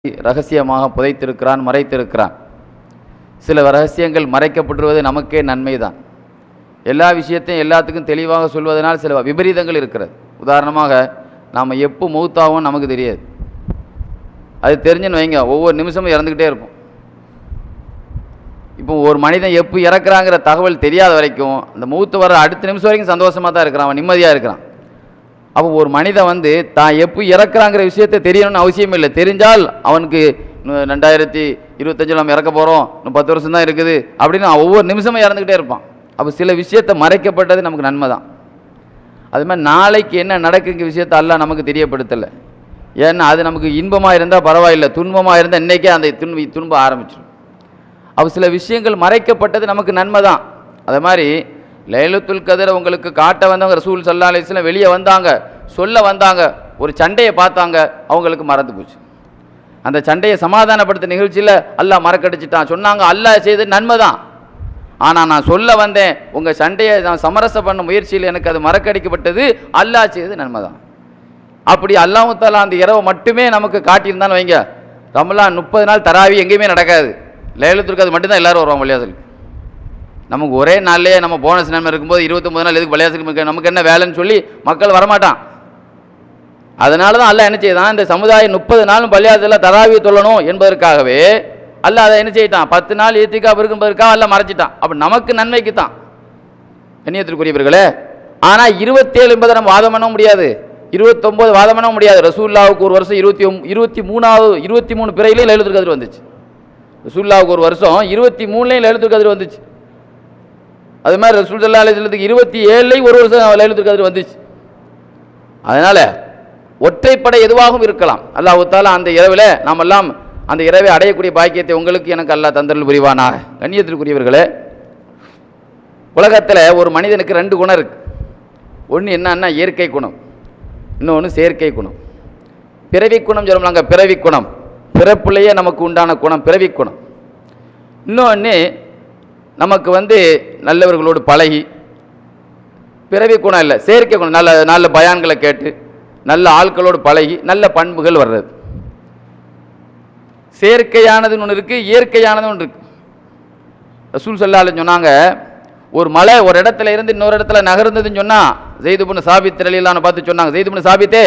ரகசியமாக புதைத்திருக்கிறான், மறைத்திருக்கிறான். சில ரகசியங்கள் மறைக்கப்பட்டுருவது நமக்கே நன்மைதான். எல்லா விஷயத்தையும் எல்லாத்துக்கும் தெளிவாக சொல்வதனால் சில விபரீதங்கள் இருக்கிறது. உதாரணமாக நாம் எப்போ மௌத்தாகவும் நமக்கு தெரியாது. அது தெரிஞ்சுன்னு வைங்க, ஒவ்வொரு நிமிஷமும் இறந்துக்கிட்டே இருப்போம். இப்போ ஒரு மனிதன் எப்போ இறக்குறாங்கிற தகவல் தெரியாத வரைக்கும் அந்த மௌத்து வர அடுத்த நிமிஷம் வரைக்கும் சந்தோஷமாக தான் இருக்கிறான், அவன் நிம்மதியாக இருக்கிறான். அப்போ ஒரு மனிதன் தான் எப்போ இறக்குறாங்கிற விஷயத்தை தெரியணும்னு அவசியம் இல்லை. தெரிஞ்சால் அவனுக்கு 2025 நம்ம இறக்க போகிறோம், இன்னும் 10 வருஷம் தான் இருக்குது அப்படின்னு ஒவ்வொரு நிமிஷமும் இறந்துக்கிட்டே இருப்பான். அப்போ சில விஷயத்தை மறைக்கப்பட்டது நமக்கு நன்மை தான். அது மாதிரி நாளைக்கு என்ன நடக்குங்கிற விஷயத்தை அல்லாஹ் நமக்கு தெரியப்படுத்தலை. ஏன்னா அது நமக்கு இன்பமாக இருந்தால் பரவாயில்லை, துன்பமாக இருந்தால் இன்றைக்கே அந்த துன்பம் ஆரம்பிச்சிடும். அப்போ சில விஷயங்கள் மறைக்கப்பட்டது நமக்கு நன்மை தான். அதே மாதிரி லைலத்துல் கத்ரை உங்களுக்கு காட்ட வந்தவங்க ரசூல் ஸல்லல்லாஹு அலைஹி வஸல்லம் வெளியே வந்தாங்க, சொல்ல வந்தாங்க, ஒரு சண்டையை பார்த்தாங்க, அவங்களுக்கு மறந்து போச்சு. அந்த சண்டையை சமாதானப்படுத்த நிகழ்ச்சியில் அல்லாஹ் மறக்கடிச்சிட்டான். சொன்னாங்க அல்லாஹ் செய்தது நன்மை தான், ஆனால் நான் சொல்ல வந்தேன் உங்கள் சண்டையை நான் சமரச பண்ண முயற்சியில் எனக்கு அது மறக்கடிக்கப்பட்டது, அல்லாஹ் செய்தது நன்மை தான். அப்படி அல்லாஹ் தஆலா அந்த இரவை மட்டுமே நமக்கு காட்டியிருந்தான்னு வைங்க, ரமலான் 30 நாள் தராவி எங்கேயுமே நடக்காது. லைலத்துல் கத்ர் மட்டும்தான் எல்லோரும் வருவாங்க பள்ளியாசலுக்கு. நமக்கு ஒரே நாள்லேயே நம்ம போனஸ் நன்மை இருக்கும்போது 29 நாள் எதுக்கு பள்ளியாசலுக்கு, நமக்கு என்ன வேலைன்னு சொல்லி மக்கள் வரமாட்டான். அதனால தான் அல்லாஹ் என்ன செய்தான், இந்த சமுதாயம் 30 நாளும் பள்ளியாசலில் தராவி தொழணும் என்பதற்காகவே அல்லாஹ் அதை என்ன செய்யிட்டான், 10 நாள் இத்திகாஃப் இருக்கும்போதற்காக அல்லாஹ் மறைச்சிட்டான். அப்போ நமக்கு நன்மைக்கு தான் கண்ணியத்திற்குரியவர்களே. ஆனால் 27 என்பதை நம்ம வாதம் பண்ண முடியாது, 29 வாதம் பண்ண முடியாது. ரசூலுல்லாஹ்வுக்கு ஒரு வருஷம் 23 பிறையிலே லைலத்துல் கத்ர் வந்துச்சு. ரசூலுல்லாஹ்வுக்கு ஒரு வருஷம் 23லையும் லைலத்துல் கத்ர் வந்துச்சு. அது மாதிரி ரசூல் ஸல்லல்லாஹு அலைஹி வஸல்லத்துக்கு 27லையும் ஒரு வருஷம் லைலத்துல் கத்ர் வந்துச்சு. அதனால் ஒற்றைப்படை எதுவாகவும் இருக்கலாம். அல்லாஹ் தஆலா அந்த இரவில் நாம் எல்லாம் அந்த இரவை அடையக்கூடிய பாக்கியத்தை உங்களுக்கு எனக்கு அல்லாஹ் தந்தருள் புரிவானாக. கண்ணியத்திற்குரியவர்களே, உலகத்தில் ஒரு மனிதனுக்கு 2 குணம் இருக்குது. ஒன்று என்னன்னா இயற்கை குணம், இன்னொன்று செயற்கை குணம். பிறவி குணம் சொல்லலாங்க, பிறவி குணம், பிறப்புலையே நமக்கு உண்டான குணம் பிறவி குணம். இன்னொன்று நமக்கு நல்லவர்களோடு பழகி, பிறவி குணம் இல்லை செயற்கை குணம், நல்ல நல்ல பயான்களை கேட்டு நல்ல ஆட்களோடு பழகி நல்ல பண்புகள் வர்றது. செயற்கையானதுன்னு ஒன்று இருக்குது, இயற்கையானது ஒன்று இருக்குது. ரசூல் ஸல்லல்லாஹு அலைஹி சொன்னாங்க, ஒரு மலை ஒரு இடத்துல இருந்து இன்னொரு இடத்துல நகர்ந்ததுன்னு சொன்னால் ஸைத் இப்னு சாபித் ரலியல்லாஹு அன்ஹு பார்த்து சொன்னாங்க, ஸைத் இப்னு சாபித்தே,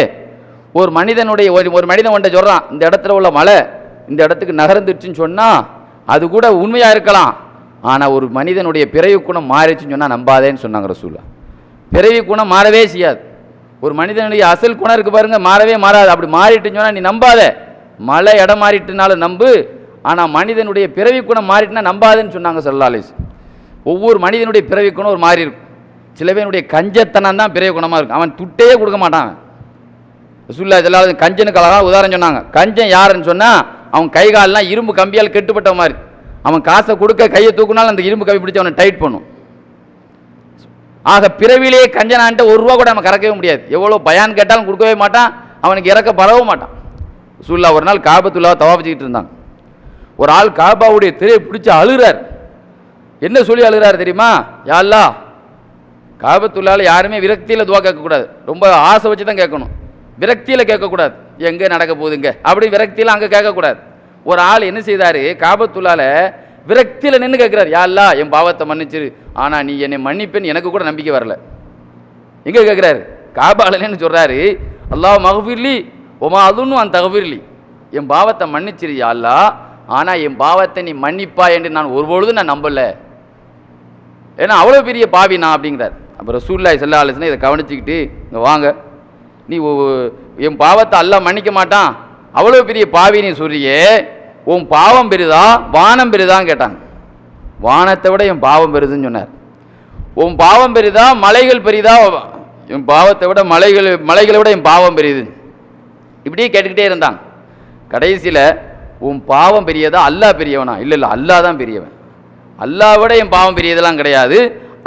ஒரு மனிதனுடைய ஒரு மனிதன் ஒன்றை சொல்கிறான், இந்த இடத்துல உள்ள மலை இந்த இடத்துக்கு நகர்ந்துடுச்சுன்னு சொன்னால் அது கூட உண்மையாக இருக்கலாம், ஆனால் ஒரு மனிதனுடைய பிறவி குணம் மாறிடுச்சுன்னு சொன்னால் நம்பாதேன்னு சொன்னாங்க ரசூலா. பிறவி குணம் மாறவே செய்யாது. ஒரு மனிதனுடைய அசல் குணம் இருக்குது பாருங்கள், மாறவே மாறாது. அப்படி மாறிட்டுன்னு சொன்னால் நீ நம்பாத. மலை இடம் மாறிட்டுனாலும் நம்பு, ஆனால் மனிதனுடைய பிறவி குணம் மாறிட்டுனா நம்பாதுன்னு சொன்னாங்க ஸல்லல்லாஹு அலைஹி வஸல்லம். ஒவ்வொரு மனிதனுடைய பிறவி குணம் ஒரு மாறி இருக்கும். சில பேருடைய கஞ்சத்தனம் தான் பிறவி குணமாக இருக்கும், அவன் துட்டையே கொடுக்க மாட்டான். ரசூலுல்லாஹி ஸல்லல்லாஹு அலைஹி வஸல்லம் கஞ்சனுக்கு அழகாக உதாரணம் சொன்னாங்க. கஞ்சன் யாருன்னு சொன்னால் அவன் கை காலெலாம் இரும்பு கம்பியால் கெட்டுப்பட்ட மாதிரி, அவன் காசை கொடுக்க கையை தூக்குனாலும் அந்த இரும்பு கம்பி பிடிச்சி அவனை டைட் பண்ணும். ஆக பிறவிலேயே கஞ்சனான்ட்டு ₹1 கூட நம்ம கறக்கவே முடியாது. எவ்வளோ பயான் கேட்டாலும் கொடுக்கவே மாட்டான், அவனுக்கு இறக்க பரவ மாட்டான். ரசூலுல்லாஹ் ஒரு நாள் காபத்துல்லாஹ் தவாஃப் செஞ்சுட்டு இருந்தாங்க. ஒரு ஆள் காபாவுடைய திரையை பிடிச்சி அழுகிறார். என்ன சொல்லி அழுகிறார் தெரியுமா? யா அல்லாஹ், காபத்துல்லாஹ்ல யாருமே விரக்தியில் துவா கேட்கக்கூடாது, ரொம்ப ஆசை வச்சு தான் கேட்கணும். விரக்தியில் கேட்கக்கூடாது, எங்கே நடக்க போகுதுங்க அப்படி விரக்தியில் அங்கே கேட்கக்கூடாது. ஒரு ஆள் என்ன செய்தார், காபத்துல்லாஹ்ல விரக்தியில் நின்று கேட்குறாரு, யா அல்லாஹ் என் பாவத்தை மன்னிச்சிரு, ஆனால் நீ என்னை மன்னிப்பேன்னு எனக்கு கூட நம்பிக்கை வரல. எங்கே கேட்குறாரு? காபாலன்னு சொல்கிறாரு, அல்லாஹ் மக்ஃபிர்லி ஒமா அதுன்னு அந்த தகஃபிர்லி, என் பாவத்தை மன்னிச்சிரு யா அல்லாஹ், ஆனால் என் பாவத்தை நீ மன்னிப்பா என்று நான் ஒருபொழுதும் நான் நம்பலை, ஏன்னா அவ்வளோ பெரிய பாவி நான் அப்படிங்கிறார். அப்போ ரசூலுல்லாஹி ஸல்லல்லாஹு அலைஹி வஸல்லம் இதை கவனிச்சுக்கிட்டு, இங்கே வாங்க, நீ என் பாவத்தை அல்லாஹ் மன்னிக்க மாட்டான், அவ்வளோ பெரிய பாவி நீ சொல்றியே, உன் பாவம் பெரிதா வானம் பெரிதான்னு கேட்டாங்க. வானத்தை விட என் பாவம் பெரிதுன்னு சொன்னார். உன் பாவம் பெரிதா மலைகள் பெரிதா, என் பாவத்தை விட மலைகளை விட என் பாவம் பெரிது, இப்படியே கேட்டுக்கிட்டே இருந்தாங்க. கடைசியில் உன் பாவம் பெரியதா அல்லாஹ் பெரியவனா? இல்லை இல்லை, அல்லாஹ் தான் பெரியவன், அல்லாஹ் விட என் பாவம் பெரியதெல்லாம் கிடையாது,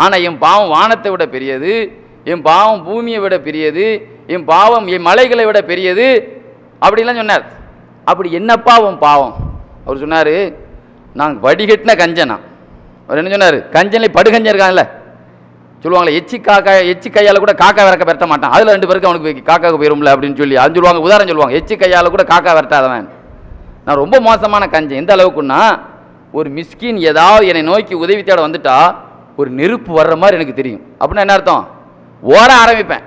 ஆனால் என் பாவம் வானத்தை விட பெரியது, என் பாவம் பூமியை விட பெரியது, என் பாவம் என் மலைகளை விட பெரியது அப்படிலாம் சொன்னார். அப்படி என்னப்பா உன் பாவம்? அவர் சொன்னார், நான் வடிகட்டின கஞ்சனா. அவர் என்ன சொன்னார், கஞ்சனில் படுகஞ்சன் இருக்காங்கல்ல, சொல்லுவாங்களே எச்சி கையால் கூட காக்கா விரக்க விரட்ட மாட்டான், அதில் 2 பேருக்கு அவனுக்கு காக்காவுக்கு போயிரும்ல அப்படின்னு சொல்லி அது சொல்லுவாங்க, உதாரணம் சொல்லுவாங்க, எச்சி கையால் கூட காக்கா விரட்டாதவன் நான் ரொம்ப மோசமான கஞ்சன். எந்த அளவுக்குன்னா, ஒரு மிஸ்கின் ஏதாவது என்னை நோக்கி உதவி தேட வந்துட்டா ஒரு நெருப்பு வர்ற மாதிரி எனக்கு தெரியும். அப்படின்னா என்ன அர்த்தம்? ஓட ஆரம்பிப்பேன்.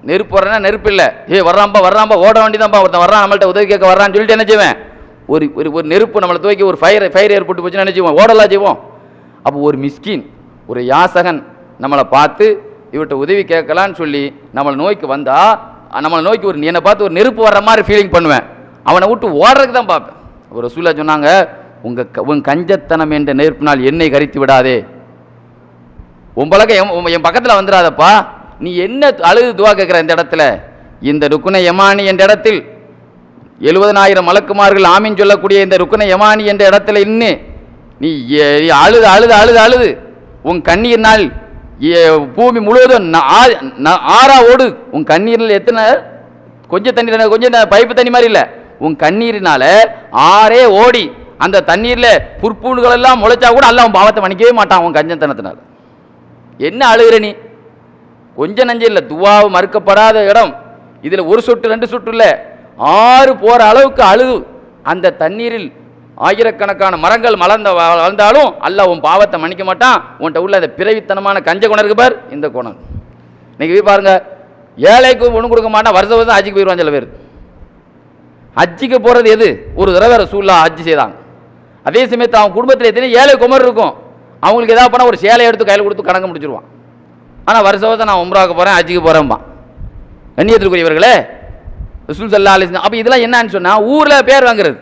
நெருப்பு வர்றேன்னா நெருப்பு இல்லை, வர்றாம்பா ஓட வேண்டியதான்ப்பா, ஒருத்தன் வர்றான் நம்மள்ட்ட உதவி கேட்க வர்றான்னு சொல்லிட்டு என்ன செய்வேன், ஒரு ஒரு நெருப்பு நம்மளை தூக்கி ஒரு ஃபயர் ஏற்பட்டு போச்சுன்னா என்ன செய்வோம், ஓடலாம் செய்வோம். அப்போ ஒரு மிஸ்கின், ஒரு யாசகன் நம்மளை பார்த்து இவர்கிட்ட உதவி கேட்கலான்னு சொல்லி நம்மளை நோக்கி வந்தா, நம்மளை நோக்கி ஒரு என்னை பார்த்து ஒரு நெருப்பு வர்ற மாதிரி ஃபீலிங் பண்ணுவேன். அவனை விட்டு ஓடுறதுக்கு தான் பார்ப்பேன். ஒரு ரசூலுல்லாஹ் சொன்னாங்க, உன் கஞ்சத்தனம் என்ற நெருப்பினால் என்னை கரித்து விடாதே, உன் பழக்கம் என் பக்கத்தில் வந்துடாதப்பா. நீ என்ன அழுது துவா கேட்குற இந்த இடத்துல, இந்த ருக்குனை யமானி என்ற இடத்தில் 70,000 மலக்குமார்கள் ஆமீன் சொல்லக்கூடிய இந்த ருக்குனை யமானி என்ற இடத்துல இன்னும் நீ அழுது அழுது அழுது அழுது உன் கண்ணீர்னால் பூமி முழுவதும் ஆறா ஓடு. உன் கண்ணீரில் எத்தனை கொஞ்சம் தண்ணி, கொஞ்சம் பைப்பு தண்ணி மாதிரி இல்லை, உன் கண்ணீரினால ஆறே ஓடி அந்த தண்ணீரில் புற்பூண்டுகள் எல்லாம் முளைச்சா கூட அல்ல அவன் பாவத்தை மன்னிக்கவே மாட்டான் உன் கஞ்சத்தனத்தினால். என்ன அழுகிற நீ? கொஞ்சம் நஞ்சம் இல்லை, துவாவு மறுக்கப்படாத இடம். இதில் ஒரு சொட்டு 2 சொட்டு இல்லை, 6 போகிற அளவுக்கு அழுது அந்த தண்ணீரில் ஆயிரக்கணக்கான மரங்கள் வளர்ந்தாலும் அல்ல உன் பாவத்தை மன்னிக்க மாட்டான். உன்கிட்ட உள்ள அந்த பிறவித்தனமான கஞ்ச குணம் இருக்கு பார், இந்த குணம். இன்னைக்கு போய் பாருங்க, ஏழைக்கு ஒன்றும் கொடுக்க மாட்டான், வருஷம் வருஷம் ஹஜ்ஜிக்கு போயிடுவான் சில பேர். ஹஜ்ஜிக்கு போகிறது எது? ஒரு தடவை ரசூலுல்லாஹ் ஹஜ்ஜி செய்தாங்க. அதே சமயத்தில் அவன் குடும்பத்தில் எத்தனை ஏழை குமர் இருக்கும், அவங்களுக்கு ஏதாவது பண்ணால் ஒரு சேலை எடுத்து கையில் கொடுத்து கணக்கு முடிச்சிருவான். ஆனால் வருஷம் வருஷம் நான் உம்ராவுக்கு போகிறேன், ஹஜ்ஜிக்கு போகிறேன்பா. கண்ணியத்திற்குரியவர்களே, ரசூல் ஸல்லல்லாஹு அலைஹி வஸல்லம் அப்போ இதெல்லாம் என்னன்னு சொன்னால் ஊரில் பேர் வாங்குறது,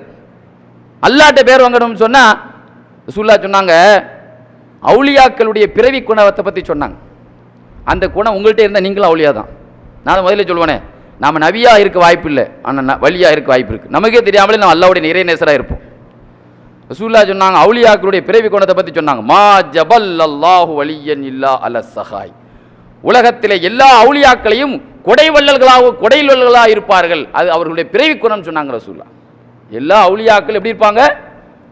அல்லாட்ட பேர் வாங்கணும்னு சொன்னால் ரசூலுல்லாஹ் சொன்னாங்க, அவுலியாக்களுடைய பிறவி குணத்தை பற்றி சொன்னாங்க. அந்த குணம் உங்கள்கிட்ட இருந்தால் நீங்களும் அவுலியா தான். நான் முதல்ல சொல்லுவேனே, நாம் நபியாக இருக்க வாய்ப்பு இல்லை, ஆனால் வலியாக இருக்க வாய்ப்பு இருக்குது. நமக்கே தெரியாமலே நம்ம அல்லாஹ்வுடைய நிறைய நேசராக இருப்போம். ரசூலுல்லாஹ் சொன்னாங்க, அவுலியாக்களுடைய பிறவி குணத்தை பற்றி சொன்னாங்க. மா ஜபல்லல்லாஹு வலியன் இல்லா அல சஹாய், உலகத்திலே எல்லா அவுலியாக்களையும் கொடைவள்ளல்களாக இருப்பார்கள், அது அவர்களுடைய பிறவி குணம் சொன்னாங்க ரசூலுல்லாஹ். எல்லா அவுலியாக்கள் எப்படி இருப்பாங்க?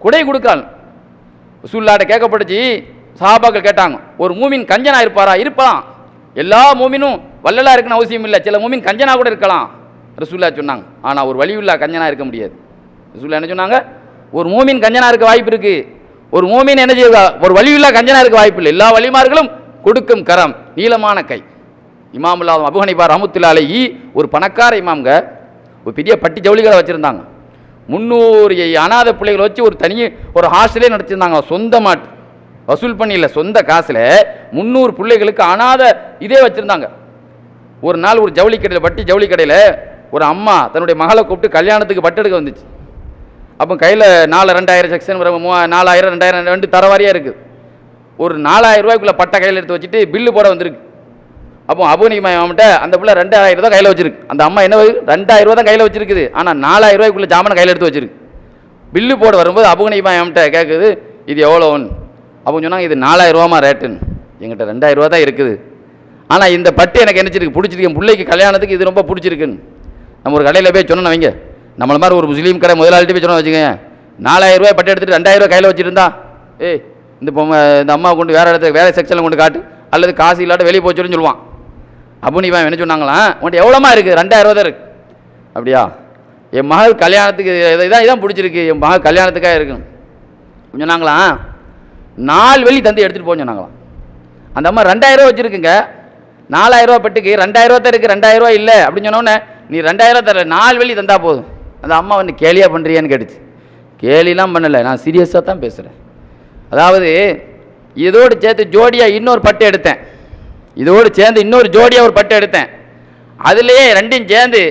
கொடை கொடுக்காங்க. ரசூலுல்லாஹ்ட்ட கேட்கப்பட்டுச்சு, சஹாபாக்கள் கேட்டாங்க, ஒரு மூமின் கஞ்சனா இருப்பாரா? இருப்பான். எல்லா மூமினும் வள்ளலா இருக்குன்னு அவசியம் இல்லை, சில மூமின் கஞ்சனா கூட இருக்கலாம் ரசூலுல்லாஹ் சொன்னாங்க. ஆனால் ஒரு வலியுல்லா கஞ்சனா இருக்க முடியாது. ரசூலுல்லாஹ் என்ன சொன்னாங்க? ஒரு மூமின் கஞ்சனா இருக்க வாய்ப்பு இருக்கு, ஒரு மூமின் என்ன செய்ய, ஒரு வலியுல்லா கஞ்சனா இருக்க வாய்ப்பு இல்லை. எல்லா வலிமார்களும் கொடுக்கும் கரம், நீளமான கை. இமாமுல்லா அபூ ஹனீஃபா ரஹ்மத்துல்லாஹி அலைஹி ஒரு பணக்கார இமாம்ங்க, ஒரு பெரிய பட்டி ஜவுளிகளை வச்சுருந்தாங்க. 300 அனாதை பிள்ளைகளை வச்சு ஒரு ஹாஸ்டலே நடத்திருந்தாங்க. சொந்தமாக வசூல் பண்ணி இல்லை, சொந்த காசில் 300 பிள்ளைகளுக்கு அனாதை இதே வச்சுருந்தாங்க. ஒரு நாள் ஒரு ஜவுளி கடையில், பட்டி ஜவுளி கடையில் ஒரு அம்மா தன்னுடைய மகளை கூப்பிட்டு கல்யாணத்துக்கு பட்டு எடுக்க வந்துச்சு. அப்போ கையில் 4,000 செக்ஷன் 4,000 2,000 2 தரவாரியாக இருக்குது. ஒரு 4,000 ரூபாய்க்குள்ளே பட்டை கையில் எடுத்து வச்சுட்டு பில்லு போட வந்திருக்கு. அப்போ அபூ ஹனீஃபா இமாம்கிட்ட அந்த பிள்ளை 2,000 தான் கையில் வச்சிருக்கு. அந்த அம்மா என்ன 2,000 ரூபா தான் கையில் வச்சிருக்குது, ஆனால் 4,000 ரூபாய்க்குள்ளே ஜாமான் கையில் எடுத்து வச்சிருக்கு. பில்லு போட வரும்போது அபூ ஹனீஃபா இமாம்கிட்ட கேட்குது, இது எவ்வளோன்னு. அப்போ சொன்னாங்க, இது 4,000 ரூபாமா ரேட்டுன்னு. எங்கிட்ட 2,000 ரூபா தான் இருக்குது, ஆனால் இந்த பட்டு எனக்கு என்னச்சிருக்கு, பிடிச்சிருக்கு, என் பிள்ளைக்கு கல்யாணத்துக்கு இது ரொம்ப பிடிச்சிருக்குன்னு. நம்ம ஒரு கடையில் போய் சொன்னோன்னு வைங்க, நம்மள மாதிரி ஒரு முஸ்லீம் கடை முதலாளிட்டு போய் சொன்ன வச்சுக்கோங்க, 4,000 ரூபாய் பட்டு எடுத்துகிட்டு 2,000 ரூபாய் கையில் வச்சுருந்தா, இந்த அம்மா கொண்டு வேறு இடத்துக்கு வேலை செக்ஷனில் கொண்டு காட்டு, அல்லது காசு இல்லாட்ட வெளியே போச்சுன்னு சொல்லுவான். அப்போ நீ என்ன சொன்னாங்களாம், உன்ட்டு எவ்வளோமா இருக்குது? 2,000 ரூபா தான் இருக்குது. அப்படியா? என் மகள் கல்யாணத்துக்கு இதான் பிடிச்சிருக்கு, என் மகள் கல்யாணத்துக்காக இருக்குன்னு சொன்னாங்களாம். 4 வெள்ளி தந்து எடுத்துகிட்டு போன்னு சொன்னாங்களாம். அந்த அம்மா 2,000 ரூபா வச்சுருக்குங்க, 4,000 ரூபா பட்டுக்கு 2,000 ரூபா தான் இருக்குது, 2,000 ரூபா இல்லை அப்படின்னு சொன்னோன்னே, நீ 2,000 தர 4 வெள்ளி தந்தா போதும். அந்த அம்மா வந்து கேலியாக பண்ணுறியான்னு கேட்டுச்சு. கேலிலாம் பண்ணலை, நான் சீரியஸாக தான் பேசுகிறேன். அதாவது இதோடு சேர்த்து ஜோடியாக இன்னொரு பட்டு எடுத்தேன், இதோடு சேர்ந்து இன்னொரு ஜோடியாக ஒரு பட்டு எடுத்தேன். அதுலேயே 2யும் சேர்ந்து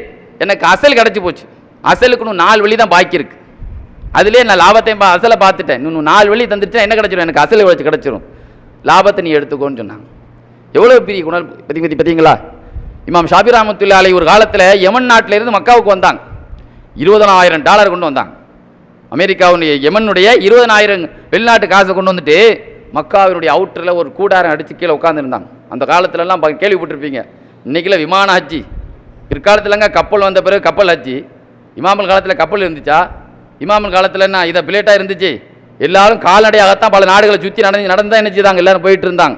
எனக்கு அசல் கிடச்சி போச்சு. அசலுக்கு இன்னும் 4 வெள்ளி தான் பாக்கி இருக்குது. அதுலேயே நான் லாபத்தையும் அசலை பார்த்துட்டேன். இன்னும் 4 வெள்ளி தந்துச்சுன்னா என்ன கிடச்சிடும், எனக்கு அசல் வச்சு கிடச்சிரும், லாபத்தை நீ எடுத்துக்கோன்னு சொன்னாங்க. எவ்வளோ பெரிய குணம் பார்த்தீங்களா? இமாம் ஷாஃபி ரஹ்மத்துல்லாஹி அலைஹி ஒரு காலத்தில் யமன் நாட்டிலேருந்து மக்காவுக்கு வந்தாங்க. $20,000 கொண்டு வந்தாங்க. அமெரிக்காவுடைய யமனுடைய 20,000 வெளிநாட்டு காசை கொண்டு வந்துட்டு மக்காவினுடைய அவுட்டரில் ஒரு கூடாரம் அடித்து கீழே உட்காந்துருந்தாங்க. அந்த காலத்துலலாம் கேள்விப்பட்டிருப்பீங்க, இன்றைக்கில் விமான ஹஜ்ஜி, பிற்காலத்துலங்க கப்பல் வந்த பிறகு கப்பல் ஹஜ்ஜி. இமாமல் காலத்தில் கப்பல் இருந்துச்சா? இமாமல் காலத்தில் என்ன இதை பிளேட்டாக இருந்துச்சு? எல்லாரும் கால்நடையாகத்தான் பல நாடுகளை சுற்றி நடந்து என்ன செய்தாங்க, எல்லோரும் போயிட்டு இருந்தாங்க.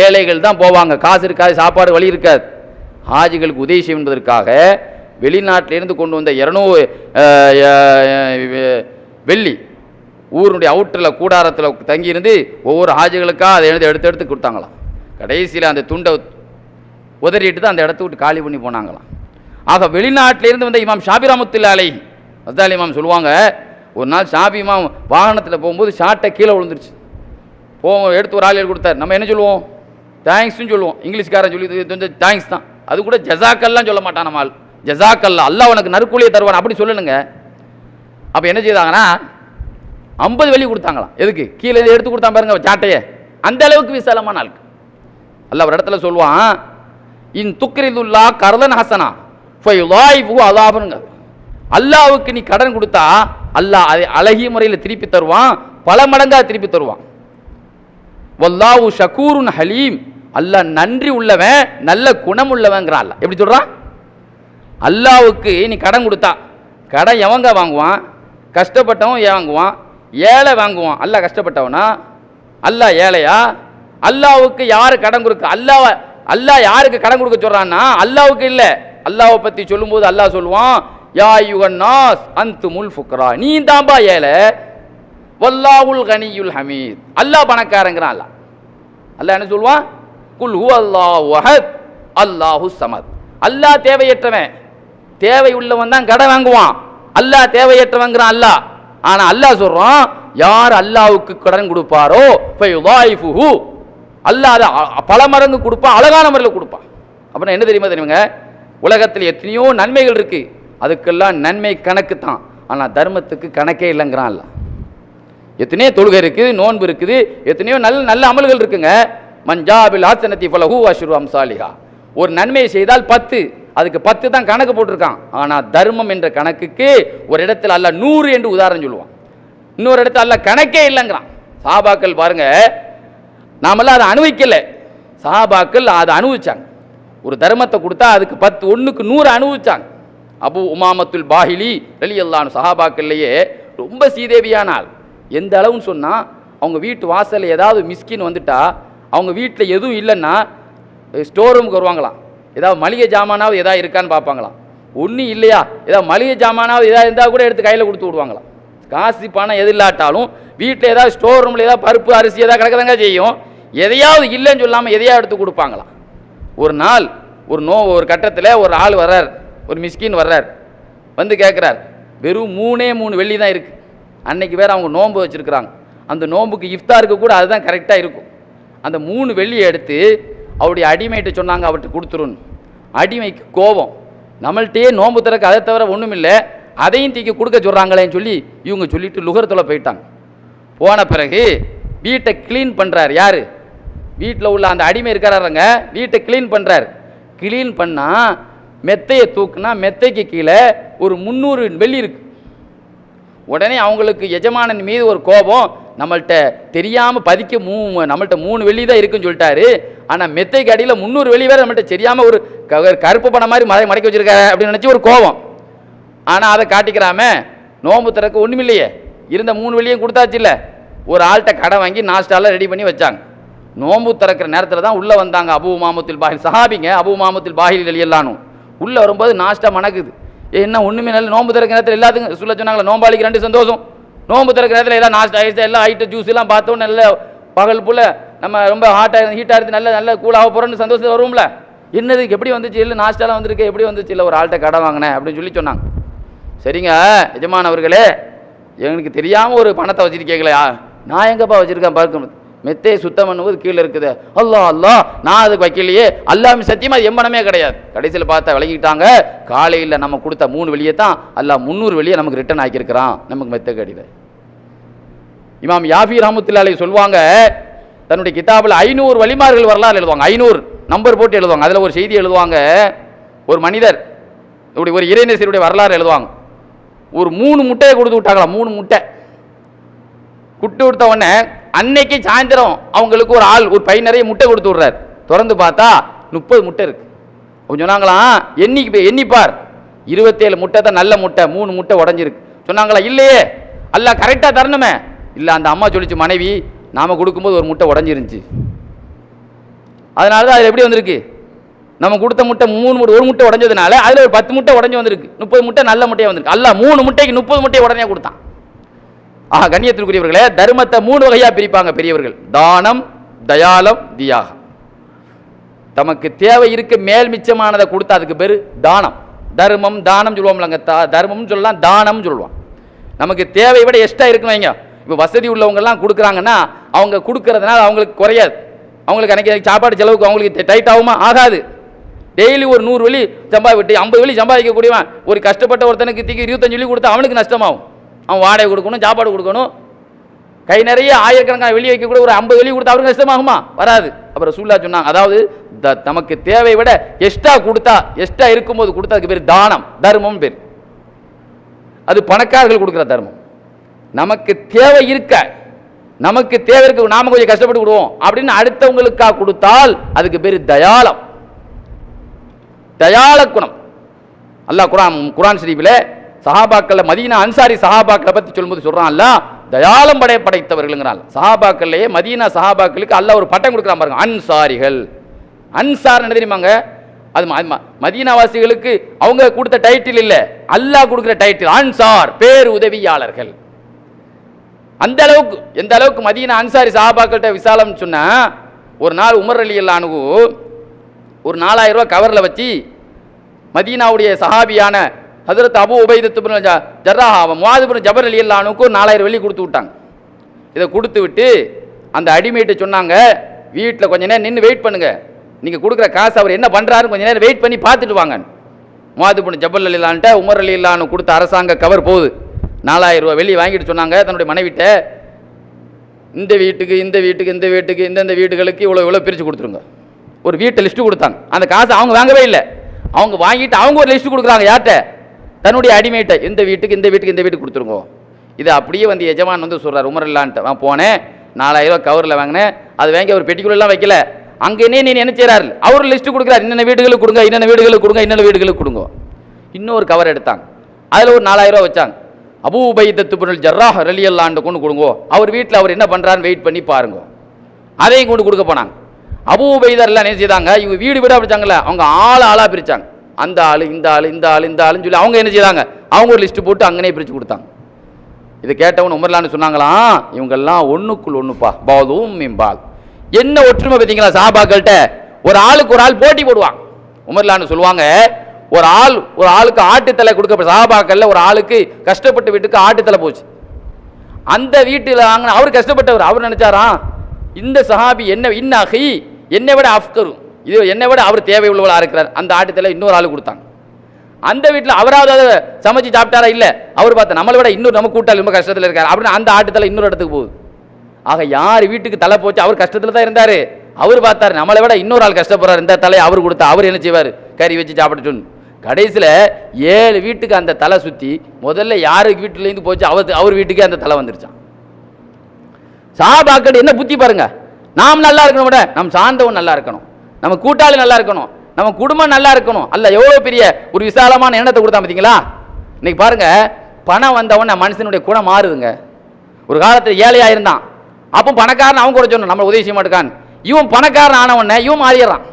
ஏழைகள் தான் போவாங்க, காசு இருக்காது, சாப்பாடு வழி இருக்காது. ஹாஜிகளுக்கு உதவி செய்வதற்காக வெளிநாட்டிலேருந்து கொண்டு வந்த 200 வெள்ளி ஊருடைய அவுட்டரில் கூடாரத்தில் தங்கியிருந்து ஒவ்வொரு ஹாஜிகளுக்காக அதை எடுத்து எடுத்து கொடுத்தாங்களாம். கடைசியில் அந்த துண்டை உதறிட்டு தான் அந்த இடத்த விட்டு காலி பண்ணி போனாங்களாம். ஆக வெளிநாட்டிலேருந்து வந்த இமாம் ஷாபி ரஹ்மத்துல்லாஹி அலைஹி அஸ்தாலி இமாம் சொல்லுவாங்க, ஒரு நாள் ஷாபி இமாம் வாகனத்தில் போகும்போது ஷார்ட்டை கீழே விழுந்துருச்சு. எடுத்து ஒரு ஆள் கொடுத்தார். நம்ம என்ன சொல்லுவோம்? தேங்க்ஸ்ன்னு சொல்லுவோம். இங்கிலீஷ்காரன் சொல்லி கொஞ்சம் தேங்க்ஸ் தான். அது கூட ஜசாக்கல்லாம் சொல்ல மாட்டான் நம்ம ஆள். ஜசாக்கல்லா, அல்லாஹ் உனக்கு நற்கூலியை தருவான் அப்படி சொல்லணுங்க. அப்போ என்ன செய்தாங்கன்னா 50 வெள்ளி கொடுத்தாங்களாம். எதுக்கு? கீழே எடுத்து கொடுத்தா பாருங்க சாட்டையை. அந்த அளவுக்கு விசாலமான ஆளுக்கு அல்லாஹ் ஒரு இடத்துல சொல்லுவான், இன் துக்ரிதுல்லா கர்தன் ஹசனா ஃபயுலாயிஃபு அதாபனுங்க. அல்லாஹ்வுக்கு நீ கடன் கொடுத்தா அல்லாஹ் அதை அழகிய முறையில் திருப்பி தருவான், பல மடங்காக திருப்பி தருவான். வல்லாஹு ஷக்கூருன் ஹலீம், அல்லாஹ் நன்றி உள்ளவன், நல்ல குணம் உள்ளவங்கிறான். அல்லாஹ் எப்படி சொல்றான்? அல்லாஹ்வுக்கு நீ கடன் கொடுத்தா, கடன் எவங்க வாங்குவான்? கஷ்டப்பட்டவன் வாங்குவான், ஏழை வாங்குவான். அல்லாஹ் கஷ்டப்பட்டவனா? அல்லாஹ் ஏழையா? அல்லாஹ்வுக்கு யாரு கடன் கொடுக்க? அல்லாஹ் யாருக்கு கடன் கொடுக்க சொல்றான்னா அல்லாஹ்வுக்கு இல்லை. அல்லாஹ்வை பற்றி சொல்லும்போது அல்லாஹ் சொல்லுவான், யா யுகன் நாஸ் அன்துமுல் ஃபுக்ரா, நீ தான்பா ஏழை, வல்லாஹுல் கனியுல் ஹமீத், அல்லாஹ் பணக்காரங்கிறான். அல்லாஹ் என்ன சொல்லுவான்? குல் ஹு அல்லாஹு அஹத் அல்லாஹு ஸமத். அல்லாஹ் தேவையற்றவன், தேவை உள்ளவன் தான் கடன் வாங்குவான். அல்லாஹ் தேவையற்றவங்கிறான் அல்லாஹ். ஆனா அல்லாஹ் சொல்றான், யார் அல்லாஹ்வுக்கு கடன் கொடுப்பாரோ ஃபயுதாயிஃபுஹு, அல்லாஹ் அதை பல மடங்கு கொடுப்பான், அழகான முறையில் கொடுப்பான். அப்படின்னா என்ன தெரியுங்க, உலகத்தில் எத்தனையோ நன்மைகள் இருக்கு, அதுக்கெல்லாம் நன்மை கணக்கு தான். ஆனால் தர்மத்துக்கு கணக்கே இல்லைங்கிறான் அல்லாஹ். எத்தனையோ தொழுகை இருக்குது, நோன்பு இருக்குது, எத்தனையோ நல்ல நல்ல அமல்கள் இருக்குங்க. மஞ்சாபில் ஆசனத்தி ஃபலஹு அஷ்ரு அம்சாலிஹா, ஒரு நன்மையை செய்தால் 10, அதுக்கு 10 தான் கணக்கு போட்டிருக்கான். ஆனால் தர்மம் என்ற கணக்குக்கு ஒரு இடத்துல அல்லாஹ் 100 என்று உதாரணம் சொல்லுவான், இன்னொரு இடத்துல அல்லாஹ் கணக்கே இல்லைங்கிறான். சஹாபாக்கள் பாருங்க, நாமெல்லாம் அதை அனுபவிக்கல, சஹாபாக்கள் அதை அனுபவிச்சாங்க. ஒரு தர்மத்தை கொடுத்தா அதுக்கு 10, 1க்கு 100 அனுபவிச்சாங்க. அபு உமாமத்துல் பாஹிலி ரலியல்லாஹு அன்ஹு சஹாபாக்கள்லேயே ரொம்ப சீதேவியான ஆள். எந்த அளவுன்னு சொன்னால், அவங்க வீட்டு வாசலில் ஏதாவது மிஸ்கின் வந்துட்டா, அவங்க வீட்டில் எதுவும் இல்லைன்னா ஸ்டோர் ரூமுக்கு வருவாங்களாம். ஏதாவது மளிகை ஜாமானாவது எதாவது இருக்கான்னு பார்ப்பாங்களாம். ஒன்றும் இல்லையா, ஏதாவது மளிகை ஜாமானாவது எதாவது இருந்தால் கூட எடுத்து கையில் கொடுத்து விடுவாங்களாம். காசு பணம் எது இல்லாட்டாலும் வீட்டில் ஏதாவது ஸ்டோர் ரூமில் ஏதாவது பருப்பு அரிசி ஏதாவது கிடக்கதாங்க செய்யும், எதையாவது இல்லைன்னு சொல்லாமல் எதையாவது எடுத்து கொடுப்பாங்களாம். ஒரு நாள் ஒரு கட்டத்தில் ஒரு ஆள் வர்றார், ஒரு மிஸ்கின் வர்றார், வந்து கேட்குறார், வெறும் 3 வெள்ளி தான் இருக்குது. அன்னைக்கு வேறு அவங்க நோன்பு வச்சுருக்குறாங்க, அந்த நோன்புக்கு இஃப்தாருக்கு கூட அதுதான் கரெக்டாக இருக்கும். அந்த 3 வெள்ளியை எடுத்து அவருடைய அடிமைகிட்ட சொன்னாங்க, அவர்கிட்ட கொடுத்துருன்னு. அடிமைக்கு கோபம், நம்மள்கிட்டயே நோன்பு திறக்க அதை தவிர ஒன்றும் இல்லை, அதையும் தூக்கி கொடுக்க சொல்கிறாங்களேன்னு சொல்லி இவங்க சொல்லிட்டு லுகரத்தில் போயிட்டாங்க. போன பிறகு வீட்டை க்ளீன் பண்ணுறார். யார்? வீட்டில் உள்ள அந்த அடிமை இருக்கிறாருங்க, வீட்டை க்ளீன் பண்ணுறார். க்ளீன் பண்ணால் மெத்தையை தூக்குனா மெத்தைக்கு கீழே ஒரு 300 வெள்ளி இருக்குது. உடனே அவங்களுக்கு எஜமானன் மீது ஒரு கோபம், நம்மள்கிட்ட தெரியாமல் நம்மள்கிட்ட 3 வெள்ளி தான் இருக்குன்னு சொல்லிட்டாரு, ஆனால் மெத்தைக்கு அடியில் 300 வெள்ளி வேறு நம்மள்கிட்ட தெரியாமல் ஒரு கருப்பு பணம் மாதிரி மடக்கி வச்சுருக்காரு அப்படின்னு நினச்சி ஒரு கோபம். ஆனால் அதை காட்டிக்கிறாம நோம்பு திறக்க ஒன்றும் இல்லையே, இருந்த 3 வெள்ளியும் கொடுத்தாச்சு இல்லை, ஒரு ஆள்கிட்ட கடை வாங்கி நாஸ்டாலாம் ரெடி பண்ணி வச்சாங்க. நோம்பு திறக்கிற நேரத்தில் தான் உள்ளே வந்தாங்க அபு உமாமத்துல் பாஹில் சஹாபிங்க. அபு உமாமத்துல் பாஹில் ரலியல்லாஹு உள்ளே வரும்போது நாஸ்டா மணக்குது. என்ன ஒன்றுமே நல்ல நோம்பு திறக்கிற நேரத்தில் எல்லாத்துக்கும் சொல்ல சொன்னாங்களா, நோம்பாளிக்கு 2 சந்தோஷம். நோம்பு திறக்கிற நேரத்தில் எல்லாம் நாஸ்டா ஆகிடுச்சு, எல்லாம் ஐட்டம் ஜூஸ் எல்லாம் பார்த்தோம், நல்ல பகல் போல் நம்ம ரொம்ப ஹீட்டாக இருந்து நல்ல கூலாக போகிறோன்னு சந்தோஷம் வருவோம்ல. என்னது எப்படி வந்துச்சு, இல்லை நாஸ்டாலாம் வந்திருக்கு, எப்படி வந்துச்சு, இல்லை ஒரு ஆள்கிட்ட கடை வாங்கினேன் அப்படின்னு சொல்லி சொன்னாங்க. சரிங்க எஜமான் அவர்களே, எங்களுக்கு தெரியாமல் ஒரு பணத்தை வச்சுருக்கீங்களா? நான் எங்கப்பா வச்சுருக்கேன், பார்க்க மெத்தையை சுத்தம் பண்ணும்போது கீழே இருக்குது. அல்லா நான் அதுக்கு வைக்கலையே, அல்லாம சத்தியமாக எம்பனமே கிடையாது. கடைசியில் பார்த்தா விளங்கிட்டாங்க, காலையில் நம்ம கொடுத்த 3 வெள்ளியை தான் அல்லாஹ் 300 வெள்ளியை நமக்கு ரிட்டர்ன் ஆக்கியிருக்கிறான் நமக்கு மெத்தை கடியில். இமாம் யாஃபி ரஹ்மத்துல்லாஹி அலைஹி சொல்லுவாங்க, தன்னுடைய கிதாபில் 500 வலிமார்கள் வரலாறு எழுதுவாங்க, 500 நம்பர் போட்டு எழுதுவாங்க. அதில் ஒரு செய்தி எழுதுவாங்க, ஒரு மனிதர் ஒரு இறைநேசருடைய வரலாறு எழுதுவாங்க. ஒரு 3 முட்டையை கொடுத்து விட்டாங்களா, 3 முட்டை குட்டு விட்ட உடனே அன்னைக்கு சாயந்தரம் அவங்களுக்கு ஒரு ஆள் ஒரு பை நிறைய முட்டை கொடுத்து விடுறாரு. திறந்து பார்த்தா 30 முட்டை இருக்கு. அவங்க சொன்னாங்களாம், எண்ணிப்பார் 27 முட்டை தான் நல்ல முட்டை, 3 முட்டை உடஞ்சிருக்கு. சொன்னாங்களா, இல்லையே அல்லாஹ் கரெக்டாக தரணுமே. இல்லை, அந்த அம்மா சொல்லிச்சு, மனைவி நாம கொடுக்கும்போது ஒரு முட்டை உடஞ்சிருந்துச்சு, அதனால தான் அதில் எப்படி வந்திருக்கு நம்ம கொடுத்த முட்டை 3 முட்டை, ஒரு முட்டை உடஞ்சதுனால அதில் ஒரு 10 முட்டை உடஞ்சி வந்திருக்கு, 30 முட்டை நல்ல முட்டையாக வந்திருக்கு. அல்ல 3 முட்டைக்கு 30 முட்டையை உடனே கொடுத்தான். ஆஹா, கண்ணியத்திற்குரியவர்களே, தர்மத்தை 3 வகையாக பிரிப்பாங்க பெரியவர்கள். தானம், தயாலம், தியாகம். தமக்கு தேவை இருக்க மேல் மிச்சமானதை கொடுத்தா அதுக்கு பேர் தானம். தர்மம் தானம் சொல்லுவோம்லங்க, தர்மம் சொல்லலாம், தானம் சொல்லுவான். நமக்கு தேவை விட எக்ஸ்ட்ரா இருக்குன்னு வைங்க. இப்போ வசதி உள்ளவங்கெல்லாம் கொடுக்குறாங்கன்னா அவங்க கொடுக்கறதுனால அவங்களுக்கு குறையாது. அவங்களுக்கு அன்றைக்கி சாப்பாடு செலவுக்கு அவங்களுக்கு டைட் ஆகுமா? ஆகாது. டெய்லி ஒரு 100 வெள்ளி சம்பாதிட்டு 50 வெள்ளி சம்பாதிக்கக்கூடியவன் ஒரு கஷ்டப்பட்ட ஒருத்தனுக்கு 25 வெள்ளி கொடுத்தா அவனுக்கு நஷ்டமாகும். அவன் வாடகை கொடுக்கணும், சாப்பாடு கொடுக்கணும், கை நிறைய ஆயிரக்கணக்கான வெளியே வைக்கக்கூட ஒரு 50 வெள்ளி கொடுத்தா அவருக்கு நஷ்டமாகுமா? வராது. அப்புறம் ரசூலுல்லாஹ் சொன்னாங்க, அதாவது நமக்கு தேவை விட எக்ஸ்ட்ரா கொடுத்தா, எக்ஸ்ட்ரா இருக்கும்போது கொடுத்தா அதுக்கு பேர் தானம், தர்மம் பேர். அது பணக்காரர்கள் கொடுக்குற தர்மம். நமக்கு தேவை இருக்க, நமக்கு தேவை இருக்க, நாம கொஞ்சம் கஷ்டப்பட்டு விடுவோம் அப்படின்னு அடுத்தவங்களுக்காக கொடுத்தால் அதுக்கு பேர் தயாளம், தயாள குணம். அல்லாஹ் குர்ஆன் ஷரீஃபிலே சஹாபாக்கள், மதீனா அன்சாரி சஹாபாக்களை பற்றி சொல்லும்போது சொல்றான், அல்லாஹ் தயாளம் படைத்தவர்கள்ங்கிறான். சஹாபாக்கள்லேயே மதீனா சஹாபாக்களுக்கு அல்லாஹ் ஒரு பட்டம் கொடுக்குறான் பாருங்க, அன்சாரிகள். அன்சார் என்ன தெரியுமாங்க? அது மதீனாவாசிகளுக்கு அவங்க கொடுத்த டைட்டில் இல்லை, அல்லாஹ் கொடுக்குற டைட்டில் அன்சார், பேர் உதவியாளர்கள். அந்த அளவுக்கு, எந்த அளவுக்கு மதீனா அன்சாரி சஹாபாக்கள்கிட்ட விசாலம் சொன்னா, ஒரு நாள் உமர் ரலியல்லாஹு அன்ஹு ஒரு 4000 ரூபாய் கவரில் வச்சு மதீனாவுடைய சஹாபியான ஹஜ்ரத் அபூ உபைதத்து பின் ஜர்ராஹ் முஆது பின் ஜபல் ரலியல்லாஹு அன்ஹுக்கு 4000 வெள்ளி கொடுத்து விட்டாங்க. இதை கொடுத்து விட்டு அந்த அடிமையிட்ட சொன்னாங்க, வீட்டில் கொஞ்ச நேரம் நின்று வெயிட் பண்ணுங்க, நீங்கள் கொடுக்குற காசு அவர் என்ன பண்ணுறாருன்னு கொஞ்ச நேரம் வெயிட் பண்ணி பார்த்துட்டு வாங்க. முஆது பின் ஜபல் ரலியல்லாஹு அன்ஹு உமர் ரலியல்லாஹு அன்ஹு கொடுத்த அரசாங்க கவர் போகுது, 4000 ரூபாய் வெள்ளி வாங்கிட்டு சொன்னாங்க தன்னுடைய மனைவிட்ட, இந்த வீட்டுக்கு இந்த வீட்டுக்கு இந்த வீட்டுக்கு இந்தந்த வீடுகளுக்கு இவ்வளோ இவ்வளோ பிரித்து கொடுத்துருங்க. ஒரு வீட்டை லிஸ்ட்டு கொடுத்தாங்க. அந்த காசை அவங்க வாங்கவே இல்லை, அவங்க வாங்கிட்டு அவங்க ஒரு லிஸ்ட்டு கொடுக்குறாங்க. யார்கிட்ட? தன்னுடைய அடிமையிட்ட, இந்த வீட்டுக்கு இந்த வீட்டுக்கு இந்த வீட்டுக்கு கொடுத்துருங்க. இது அப்படியே வந்து எஜமான் வந்து சொல்கிறார் உமர் இல்லான்ட்டு, நான் போனேன் 4000 ரூபா கவரில் வாங்கினேன், அது வாங்கி ஒரு பெட்டிக்குள்ளெல்லாம் வைக்கல, அங்கேனே நீ என்ன செய்கிறாரு, அவர் லிஸ்ட்டு கொடுக்குறாரு, இன்னென்ன வீடுகளுக்கு கொடுங்க, இன்னென்ன வீடுகளுக்கு கொடுங்க, இன்னென்ன வீடுகளுக்கு கொடுங்க. இன்னொரு கவர் எடுத்தாங்க, அதில் ஒரு 4000 ரூபா வச்சாங்க. அபூ உபைதத்து பின் ஜர்ராஹ் ரலியல்லாஹு அன்ஹு கொண்டு கொடுங்க, அவர் வீட்டில் அவர் என்ன பண்ணுறான்னு வெயிட் பண்ணி பாருங்க. அதையும் கொண்டு கொடுக்க போனாங்க. அபூ உபைதர்லாம் என்ன செய்தாங்க, இவங்க வீடு வீடாக பிரிச்சாங்கல்ல, அவங்க ஆளாக பிரித்தாங்க. அந்த ஆள் இந்த ஆள் இந்த ஆள் இந்த ஆளுன்னு சொல்லி அவங்க என்ன செய்தாங்க, அவங்க ஒரு லிஸ்ட்டு போட்டு அங்கனே பிரித்து கொடுத்தாங்க. இதை கேட்டவன் உமர்லான்னு சொன்னாங்களாம், இவங்கெல்லாம் ஒன்றுக்குள் ஒன்றுப்பா, பாதும் மிம்பால். என்ன ஒற்றுமை பார்த்தீங்களா சஹாபாக்கள்கிட்ட? ஒரு ஆளுக்கு ஒரு ஆள் போட்டி போடுவாங்க. உமர்லான்னு சொல்லுவாங்க, ஒரு ஆளுக்கு ஆட்டுத்தலை கொடுக்க, சஹாபாக்கள்ல ஒரு ஆளுக்கு கஷ்டப்பட்ட வீட்டுக்கு ஆட்டுத்தலை போச்சு. அந்த வீட்டில் வாங்கின அவர் கஷ்டப்பட்டவர், அவர் நினைச்சாராம் இந்த சஹாபி என்னை விட அஃப்கரு, இது என்னை விட அவர் தேவை உள்ளவளாக இருக்கிறார், அந்த ஆட்டுத்தலை இன்னொரு ஆளு கொடுத்தாங்க. அந்த வீட்டில் அவராவது சமைச்சு சாப்பிட்டாரா? இல்லை, அவர் பார்த்தா நம்மளை விட இன்னொரு நம்ம கூட்டாளி ரொம்ப கஷ்டத்தில் இருக்கார் அப்படின்னு அந்த ஆட்டுத்தலை இன்னொரு இடத்துக்கு போகுது. ஆக யார் வீட்டுக்கு தலை போச்சு, அவர் கஷ்டத்தில் தான் இருந்தார், அவர் பார்த்தாரு நம்மளை விட இன்னொரு ஆள் கஷ்டப்படுறார், இந்த தலையை அவர் கொடுத்தா அவர் என்ன செய்வார், கறி வச்சு சாப்பிட்டு. கடைசியில் 7 வீட்டுக்கு அந்த தலை சுற்றி முதல்ல யாருக்கு வீட்டிலேருந்து போச்சு அவர் வீட்டுக்கே அந்த தலை வந்துருச்சான். சஹாபாக்கள் என்ன புத்தி பாருங்க, நாம் நல்லா இருக்கணும், விட நம் சார்ந்தவன் நல்லா இருக்கணும், நம்ம கூட்டாளி நல்லா இருக்கணும், நம்ம குடும்பம் நல்லா இருக்கணும். அல்ல எவ்வளோ பெரிய ஒரு விசாலமான எண்ணத்தை கொடுத்தா பார்த்தீங்களா? இன்னைக்கு பாருங்க, பணம் வந்தவன மனுஷனுடைய குணம் மாறுதுங்க. ஒரு காலத்தில் ஏழையாக இருந்தான், அப்போ பணக்காரன் அவன் கூட சொன்னான் நம்ம உதவி செய்ய மாட்டேக்கான், இவன் பணக்காரன் ஆனவன இவன் மாறிடுறான்.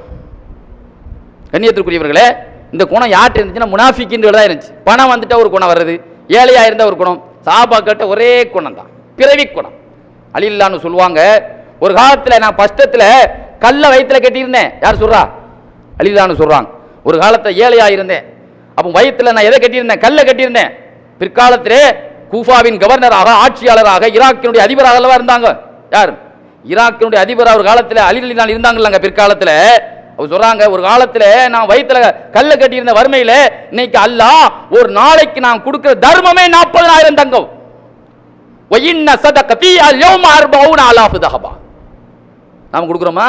கண்ணியத்திற்குரியவர்களே, இந்த குணம் யார்கிட்ட இருந்துச்சுன்னா முனாஃபிக்கின்ற தான் இருந்துச்சு. பணம் வந்துட்டா ஒரு குணம் வருது, ஏழையாக இருந்த ஒரு குணம். சஹாபாக்கிட்ட ஒரே குணம் தான், பிறவி குணம். அலில்லான்னு சொல்லுவாங்க, ஒரு காலத்தில் நான் கஷ்டத்தில் கல்ல வயிற்றுல கட்டியிருந்தேன். யார் சொல்றா? அலில்லான்னு சொல்றாங்க. ஒரு காலத்தில் ஏழையாக இருந்தேன், அப்போ வயிற்றுல நான் எதை கட்டியிருந்தேன்? கல்ல கட்டியிருந்தேன். பிற்காலத்திலே கூஃபாவின் கவர்னராக, ஆட்சியாளராக, ஈராக்கினுடைய அதிபராக அல்லவா இருந்தாங்க. யார்? ஈராக்கினுடைய அதிபராக ஒரு காலத்தில் அலில்லான் இருந்தாங்கல்லாங்க. பிற்காலத்தில் அவர் சொல்றாங்க, ஒரு காலத்தில் நான் வயிற்றுல கல்ல கட்டியிருந்த வறுமையில இன்னைக்கு அல்லாஹ் ஒரு நாளைக்கு நான் கொடுக்கிற தர்மமே 40,000 தங்கம். நாம் கொடுக்குறோமா?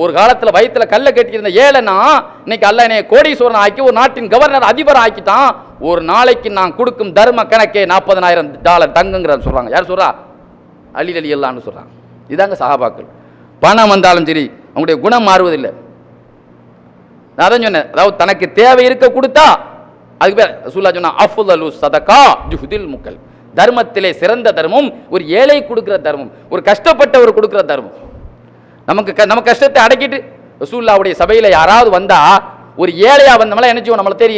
ஒரு காலத்தில் வயிற்றுல கல்ல கட்டியிருந்த ஏழைனா இன்னைக்கு அல்லாஹ் என்னை கோடீஸ்வரன் ஆக்கி ஒரு நாட்டின் கவர்னர் அதிபர் ஆக்கிட்டான். ஒரு நாளைக்கு நான் கொடுக்கும் தர்ம கணக்கே $40,000 தங்கங்கிற சொல்றாங்க. யார் சொல்றா? அலி ரலியல்லாஹு சொல்றாங்க. இதாங்க சஹாபாக்கள். பணம் வந்தாலும் சரி அவங்களுடைய குணம் மாறுவதில்லை. நான் அதான் சொன்னேன், அதாவது தனக்கு தேவை இருக்க கொடுத்தா அதுக்கு பேர் ரசூலுல்லாஹ் சொன்னா அஃதலு ஸதகா ஜுஹ்தில் முக்கல். தர்மத்திலே சிறந்த தர்மம் ஒரு ஏழை கொடுக்கிற தர்மம், ஒரு கஷ்டப்பட்டவர் கொடுக்கிற தர்மம். நம்ம கஷ்டத்தை அடக்கிட்டு ரசூலுல்லாஹ்வுடைய சபையில் யாராவது வந்தா ஒரு ஏழையா வந்தோம்னா என்ன செய்வோம், நம்மளை தேடி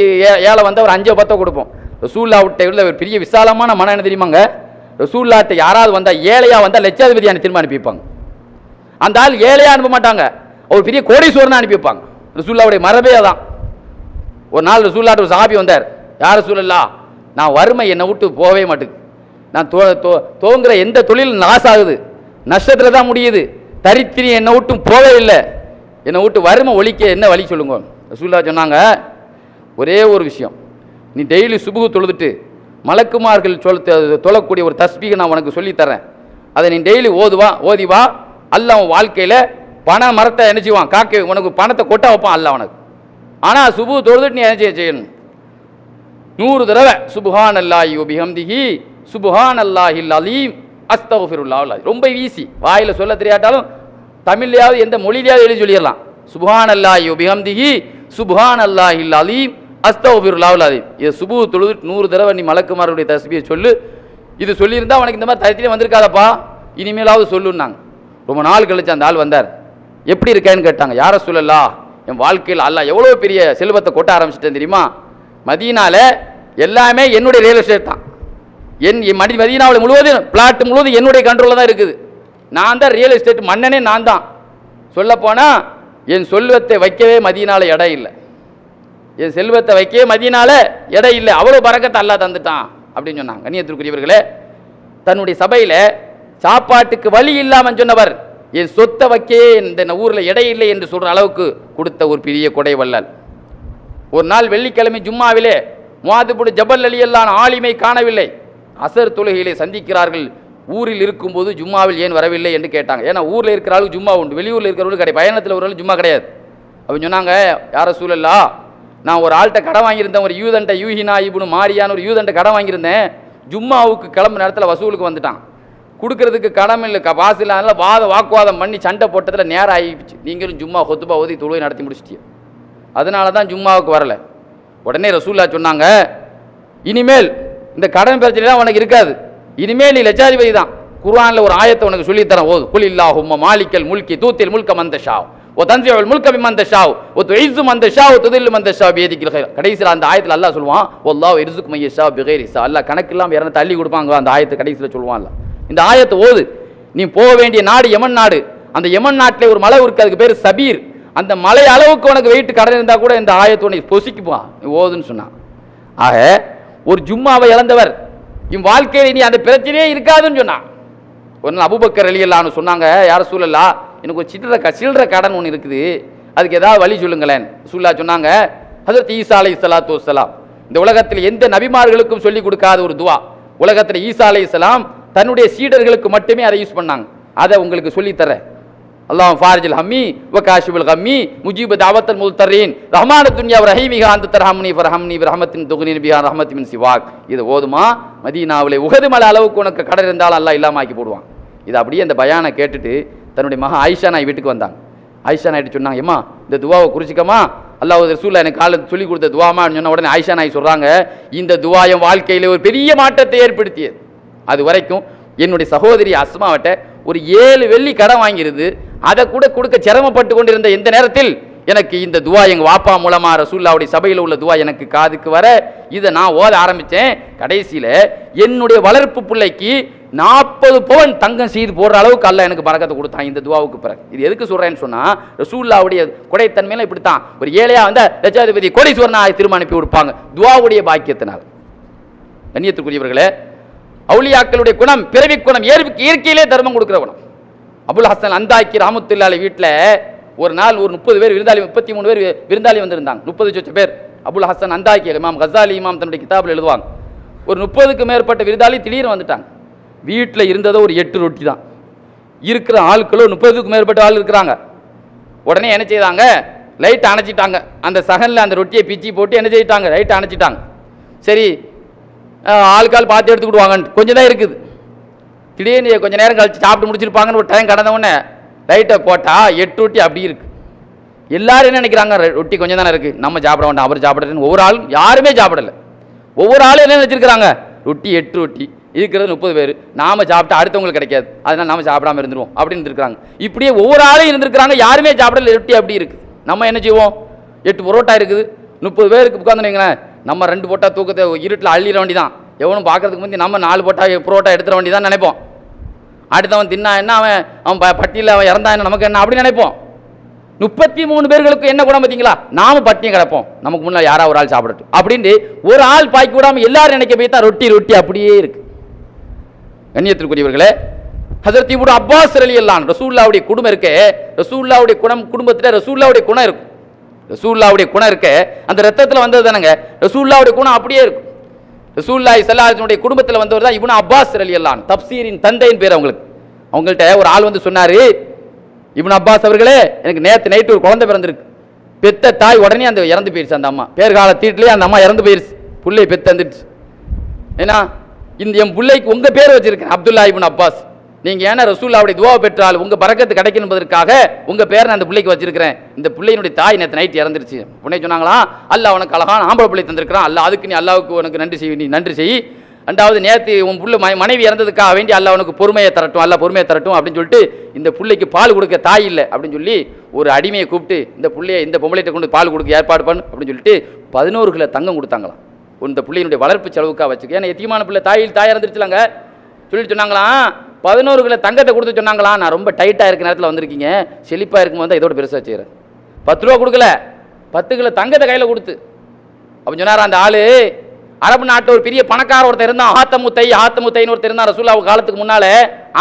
ஏழை வந்தால் ஒரு 5-10 கொடுப்போம். ரசூலுல்லாஹ்வுடைய உள்ள ஒரு பெரிய விசாலமான மனம் என்ன தெரியுமாங்க, ரசூலுல்லாஹ்ட்ட யாராவது வந்தா ஏழையா வந்தா லட்சாதிபதியான திரும்ப அனுப்பி வைப்பாங்க. அந்த ஆள் ஏழையா அனுப்ப மாட்டாங்க, ஒரு பெரிய கோடீஸ்வரனை அனுப்பி வைப்பாங்க. ரசூலுல்லாஹ்வுடைய மரபே அதான். ஒரு நாள் ரசூலுல்லாஹ்ட்ட ஒரு சஹாபி வந்தார். யார் ரசூலுல்லாஹ், நான் வறுமை என்னை விட்டு போகவே மாட்டேங்குது, நான் தோங்குற எந்த தொழில் லாஸ் ஆகுது, நஷ்டத்தில் தான் முடியுது, தரித்திரி என்னை விட்டும் போவே இல்லை, என்னை விட்டு வறுமை ஒழிக்க என்ன வழி சொல்லுங்க. ரசூலுல்லாஹ் சொன்னாங்க, ஒரே ஒரு விஷயம், நீ டெய்லி சுபுகு தொழுதுட்டு மலக்குமார்கள் தொழக்கூடிய ஒரு தஸ்பீகை நான் உனக்கு சொல்லித்தரேன், அதை நீ டெய்லி ஓதிவா, அல்லாஹ் உன் வாழ்க்கையில் பண மரத்தை என்ன செய்வான், காக்க உனக்கு பணத்தை கொட்ட வைப்பான் அல்லாஹ் உனக்கு. ஆனால் சுபுகு தொழுதுட்டு நீ என்ன செய்யணும், 100 தடவை சுப்ஹானல்லாஹி வ பிஹம்திஹி சுப்ஹானல்லாஹில் அலீம் அஸ்தக்ஃபிருல்லாஹ். ரொம்ப ஈஸி, வாயில் சொல்ல தெரியாட்டாலும் தமிழ்லையாவது எந்த மொழியிலையாவது எழுதி சொல்லிடலாம். சுப்ஹானல்லாஹி வ பிஹம்திஹி சுப்ஹானல்லாஹில் அலீம் அஸ்தக்ஃபிருல்லாஹ் அலீம். இது சுபு தொழுது 100 தடவை நீ மலக்குமாருடைய தஸ்பீஹை சொல்லு. இது சொல்லியிருந்தா உனக்கு இந்த மாதிரி தரித்திரம் வந்திருக்காதப்பா, இனிமேலாவது சொல்லுன்னாங்க. ரொம்ப நாள் கழிச்சு அந்த ஆள் வந்தார். எப்படி இருக்கேன்னு கேட்டாங்க. யார சொல்லலாம், என் வாழ்க்கையில் அல்லாஹ் எவ்வளோ பெரிய செல்வத்தை கொட்ட ஆரம்பிச்சிட்டேன் தெரியுமா, மதீனால எல்லாமே என்னுடைய ரியல் எஸ்டேட் தான், மதீனாவில் முழுவதும் பிளாட் முழுவதும் என்னுடைய கண்ட்ரோலில் தான் இருக்குது, நான் தான் ரியல் எஸ்டேட் மன்னனே நான் தான். சொல்லப்போனால் என் செல்வத்தை வைக்கவே மதீனால இடம் இல்லை, என் செல்வத்தை வைக்கவே மதீனால இடம் இல்லை, அவ்வளோ பரக்கத்தை அல்லாஹ் தந்துட்டான் அப்படின்னு சொன்னாங்க. கண்ணியத்திற்குரியவர்களே, தன்னுடைய சபையில் சாப்பாட்டுக்கு வழி இல்லாமல் சொன்னவர் என் சொத்தை வைக்கவே இந்த ஊரில் இடம் இல்லை என்று சொல்கிற அளவுக்கு கொடுத்த ஒரு பெரிய கொடை வள்ளல். ஒரு நாள் வெள்ளிக்கிழமை ஜும்மாவிலே முஆது ஜபல் ரலியல்லாஹு ஆலிமை காணவில்லை. அசர் தொழுகையிலே சந்திக்கிறார்கள். ஊரில் இருக்கும்போது ஜும்மாவில் ஏன் வரவில்லை என்று கேட்டாங்க. ஏன்னா ஊரில் இருக்கிறாளுக்கு ஜும்மா உண்டு, வெளியூரில் இருக்கிறவங்களுக்கு கிடையாது, பயணத்தில் ஒரு ஜும்மா கிடையாது. அப்படின்னு சொன்னாங்க, யார ரசூலல்லாஹ், நான் ஒரு ஆள்கிட்ட கடன் வாங்கியிருந்தேன், ஒரு யூதன்ட்ட யூஹினா இப்னு மாரியான்னு ஒரு யூதன்ட்ட கடன் வாங்கியிருந்தேன். ஜும்மாவுக்கு கிளம்பு நேரத்தில் வசூலுக்கு வந்துட்டான், கொடுக்கறதுக்கு கடன் இல்லை, காசு இல்லாதனால வாக்குவாதம் பண்ணி சண்டை போட்டதில் நேரம் ஆகிடுச்சு. நீங்களும் ஜும்மா கொத்துபா ஓதி தொழுவை நடத்தி முடிச்சிட்டிய, அதனால தான் ஜும்மாவுக்கு வரலை. உடனே ரசூலுல்லாஹ் சொன்னாங்க, இனிமேல் இந்த கடன் பிரச்சனைலாம் உனக்கு இருக்காது, இனிமேல் நீ லட்சாதிபதி தான். குர்ஆனில் ஒரு ஆயத்தை உனக்கு சொல்லித்தரேன், ஓது. குல் இல்லாஹும்ம மாலிக்கல் முல்கி தூத்தில் முல்க மன் தஷாவ் வ தன்ஸிஉல் முல்க மிம்மன் தஷாவ் வ துஇஸ்ஸு மன் தஷாவ் வ துதில்லு மன் தஷாவ் பியதிகில் கைர். கடைசியில் அந்த ஆயத்தில் அல்லாஹ் சொல்லுவான், வல்லாஹு யர்ஸுகு மன் யஷா பிகைரி ஹிசாப். அல்லாஹ் கணக்கில்லாம யாரன தள்ளி கொடுப்பாங்க. அந்த ஆயத்தை கடைசியில் சொல்லுவான் அல்லாஹ். இந்த ஆயத்தை ஓது. நீ போக வேண்டிய நாடு யமன் நாடு, அந்த யமன் நாட்டில் ஒரு மலை இருக்கு, அதுக்கு பேர் சபீர். அந்த மலை அளவுக்கு உனக்கு வெயிட் கடன் இருந்தால் கூட இந்த ஆயத்தை உனக்கு பொசிக்குப்பா, நீ ஓதுன்னு சொன்னான். ஆக ஒரு ஜும்மாவை இழந்தவர் என் வாழ்க்கையில் இனி அந்த பிரச்சனையே இருக்காதுன்னு சொன்னான். ஒரு நாள் அபூபக்கர் ரலியல்லாஹு சொன்னாங்க, யார ரசூலல்லாஹ், எனக்கு ஒரு சில்லற கடன் ஒன்று இருக்குது, அதுக்கு ஏதாவது வழி சொல்லுங்களேன். ரசூலுல்லாஹ் சொன்னாங்க, ஹஜ்ரத் ஈசா அலைஹிஸ்ஸலாத்து வஸ்ஸலாம் இந்த உலகத்தில் எந்த நபிமார்களுக்கும் சொல்லிக் கொடுக்காத ஒரு துவா, உலகத்தில் ஈசா அலைஹிஸ்ஸலாம் தன்னுடைய சீடர்களுக்கு மட்டுமே அதை யூஸ் பண்ணாங்க, அதை உங்களுக்கு சொல்லித்தரேன். அல்லாஹ் ஃபாரிஜில் ஹம்மி வ காஷிபுல் கம்மி முஜீப தாவத்தல் முல்தரீன் ரஹ்மான துன்யா வ ரஹீமிஹா அந்த தர்ஹம்னி ஃபர்ஹம்னி பிரஹமத்தின் துக்னின் பிஹா ரஹமத்தி மின் சிவாக். இது ஓதுமா, மதீனாவிலே உஹது மலை அளவுக்கு உனக்கு கடன் இருந்தாலும் அல்லாஹ் இல்லாம ஆக்கி போடுவான். இது அப்படியே அந்த பயானை கேட்டுட்டு தன்னுடைய மகா ஆயிஷா நாய் வீட்டுக்கு வந்தாங்க. ஆயிஷா நாயிட்டு சொன்னாங்க, ஏம்மா இந்த துவாவை குறிச்சிக்கமா, அல்லாஹ் ரசூலுல்லாஹ் எனக்கு காலை சொல்லி கொடுத்த துவாமான்னு சொன்ன உடனே ஆயிஷா நாய் சொல்றாங்க, இந்த துவா என் வாழ்க்கையிலே ஒரு பெரிய மாற்றத்தை ஏற்படுத்தியது. அது வரைக்கும் என்னுடைய சகோதரி அஸ்மாவட்ட ஒரு 7 வெள்ளி கடன் வாங்கிருது, அதை கூட கொடுக்க சிரமப்பட்டு கொண்டிருந்த இந்த நேரத்தில் எனக்கு இந்த துவா எங்கள் வாப்பா மூலமா ரசூலுல்லாஹ்வுடைய சபையில் உள்ள துவா எனக்கு காதுக்கு வர இதை நான் ஓத ஆரம்பித்தேன். கடைசியில் என்னுடைய வளர்ப்பு பிள்ளைக்கு 40 பவுன் தங்கம் செய்து போடுற அளவுக்கு அல்லாஹ் எனக்கு பரக்கத்தை கொடுத்தான் இந்த துவாவுக்கு பிறகு. இது எதுக்கு சொல்கிறேன்னு சொன்னால், ரசூலுல்லாஹ்வுடைய கொடைத்தன்மையில இப்படித்தான், ஒரு ஏழையா வந்த லட்சாதிபதி கோடீஸ்வரனாக திரும்ப அனுப்பி கொடுப்பாங்க துவாவுடைய பாக்கியத்தினால். கண்ணியத்துக்குரியவர்களே, அவுலியாக்களுடைய குணம் பிறவி குணம், இயற்கையிலே தர்மம் கொடுக்குற குணம். அபுல் ஹசன் அந்தாக்கி ரஹ்மத்துல்லாஹி வீட்டில் ஒரு நாள் ஒரு 30 பேர் விருந்தாளி, 33 பேர் விருந்தாளி வந்திருந்தாங்க, 30 பேர். அபுல் ஹசன் அந்தாக்கி இமாம் கசாலி இமாம் தன்னுடைய கிதாபில் எழுதுவாங்க, ஒரு 30க்கு மேற்பட்ட விருந்தாளி திடீர்னு வந்துட்டாங்க. வீட்டில் இருந்ததோ ஒரு 8 ரொட்டி தான், இருக்கிற ஆட்களும் 30க்கு மேற்பட்ட ஆள் இருக்கிறாங்க. உடனே என்ன செய்தாங்க, லைட்டை அணைச்சிட்டாங்க. அந்த சகனில் அந்த ரொட்டியை பிச்சு போட்டு என்ன செய்யிட்டாங்க, லைட்டை அணைச்சிட்டாங்க. சரி ஆளுக்கால் பார்த்து எடுத்துக்கிடுவாங்கன்ட்டு கொஞ்சம் தான் இருக்குது. திடீர்னு கொஞ்சம் நேரம் கழிச்சு சாப்பிட்டு முடிச்சிருப்பாங்கன்னு ஒரு டைம் கடந்த உடனே லைட்டை போட்டால் 8 ரொட்டி அப்படி இருக்குது. எல்லாரும் என்ன நினைக்கிறாங்க, ரொட்டி கொஞ்சம் தானே இருக்குது, நம்ம சாப்பிட வேண்டாம், அவர் சாப்பிட்றதுன்னு ஒவ்வொரு ஆளும் யாருமே சாப்பிடலை. ஒவ்வொரு ஆளும் என்ன நினச்சிருக்கிறாங்க, ரொட்டி 8 ரொட்டி இருக்கிறது 30 பேர், நாம சாப்பிட்டா அடுத்தவங்களுக்கு கிடைக்காது, அதனால நாம சாப்பிடாம இருந்துருவோம் அப்படின்னு இருக்காங்க. இப்படியே ஒவ்வொரு ஆளையும் இருந்திருக்காங்க. யாருமே சாப்பிடல, ரொட்டி அப்படி இருக்கு. நம்ம என்ன செய்வோம்? 8 புரோட்டா இருக்குது, 30 பேருக்கு உட்காந்துங்களேன், நம்ம 2 போட்டா தூக்கத்தை இருட்டில் அள்ளிட வேண்டி தான். எவனும் பார்க்கறதுக்கு முந்தி நம்ம 4 போட்டா புரோட்டா எடுத்துட வேண்டி தான் நினைப்போம். அடுத்தவன் தின்னா என்ன, அவன் பட்டியில் அவன் இறந்தா என்ன, நமக்கு என்ன அப்படி நினைப்போம். 33 பேர்களுக்கு என்ன குணம் பார்த்தீங்களா? நாம பட்டினி கிடப்போம், நமக்கு முன்னாடி யாரா ஒரு ஆள் சாப்பிடட்டும் அப்படின்ட்டு ஒரு ஆள் பாய்க்கு விடாம எல்லாரும் நினைக்க போய் தான் ரொட்டி ரொட்டி அப்படியே இருக்கு. கண்ணியத்திற்குரியவர்களே, ஹஜரத் இப்னு அப்பாஸ் ரலியல்லாஹு அன்ஹு ரசூலுல்லாஹ்வுடைய குடும்பம் இருக்கே, ரசூலுல்லாஹ்வுடைய குடும்பத்தில் ரசூலுல்லாஹ்வுடைய குணம் இருக்கும். ரசூலுல்லாஹ்வுடைய குணம் இருக்க அந்த ரத்தத்தில் வந்தது தானங்க. ரசூலுல்லாஹ்வுடைய குணம் அப்படியே இருக்கும். ரசூலுல்லாஹி ஸல்லல்லாஹு அலைஹி வஸல்லம் குடும்பத்தில் வந்தவர் தான் இப்னு அப்பாஸ் ரலியல்லாஹு அன்ஹு. தப்சீரின் தந்தையின் பேர் அவங்களுக்கு. அவங்கள்ட்ட ஒரு ஆள் வந்து சொன்னாரு, இப்னு அப்பாஸ் அவர்களே, எனக்கு நேற்று நைட்டு ஒரு குழந்தை பிறந்திருக்கு. பெத்த தாய் உடனே அந்த இறந்து போயிருச்சு. அந்த அம்மா பேர்கால தீட்டிலே அந்த அம்மா இறந்து போயிருச்சு. பிள்ளை பெத்து வந்துடுச்சு. ஏன்னா இந்த என் பிள்ளைக்கு உங்க பேர் வச்சிருக்கேன், அப்துல்லா இப்னு அப்பாஸ். நீங்க ஏன்னா ரசூலுல்லாஹ்வுடைய துஆ பெற்றால் உங்க பரக்கத்து கிடைக்கும் என்பதற்காக உங்க பேரை நான் அந்த பிள்ளைக்கு வச்சிருக்கிறேன். இந்த பிள்ளையினுடைய தாய் நேற்று நைட் இறந்துருச்சு. உடனே சொன்னாங்களா, அல்லாஹ் உனக்கு அழகான ஆம்பளை பிள்ளை தந்திருக்கிறான், அல்லாஹ் அதுக்கு நீ அல்லாஹ்வுக்கு உனக்கு நன்றி செய், நீ நன்றி செய். ரெண்டாவது நேற்று உன் புள்ள மனைவி இறந்ததுக்காக வேண்டி அல்லாஹ் உனக்கு பொறுமையை தரட்டும், அல்லாஹ் பொறுமையை தரட்டும் அப்படின்னு சொல்லிட்டு இந்த பிள்ளைக்கு பால் கொடுக்க தாய் இல்லை அப்படின்னு சொல்லி ஒரு அடிமையை கூப்பிட்டு இந்த பிள்ளைய இந்த பொம்பளைகிட்ட கொண்டு பால் கொடுக்க ஏற்பாடு பண்ணு அப்படின்னு சொல்லிட்டு 11 கிலோ தங்கம் கொடுத்தாங்களாம். இந்த பிள்ளையினுடைய வளர்ப்பு செலவுக்காக வச்சுக்க. ஏன்னா எத்தியமான பிள்ளை தாய் இறந்துருச்சுலாங்க சொல்லிட்டு சொன்னாங்களாம். 11 கிலோ தங்கத்தை கொடுத்து சொன்னாங்களாம், நான் ரொம்ப டைட்டாக இருக்க நேரத்தில் வந்திருக்கீங்க, செழிப்பாக இருக்கும்போது தான் இதோட பெருசாக செய்கிறேன். 10 ரூபா கொடுக்கல, 10 கிலோ தங்கத்தை கையில் கொடுத்து. அப்போ சொன்னார் அந்த ஆளு, அரபு நாட்டில் ஒரு பெரிய பணக்கார ஒருத்தர் இருந்தான், ஆத்தமுத்தைன்னு ஒருத்தர் இருந்தான் ரசூலுல்லாஹ் காலத்துக்கு முன்னால.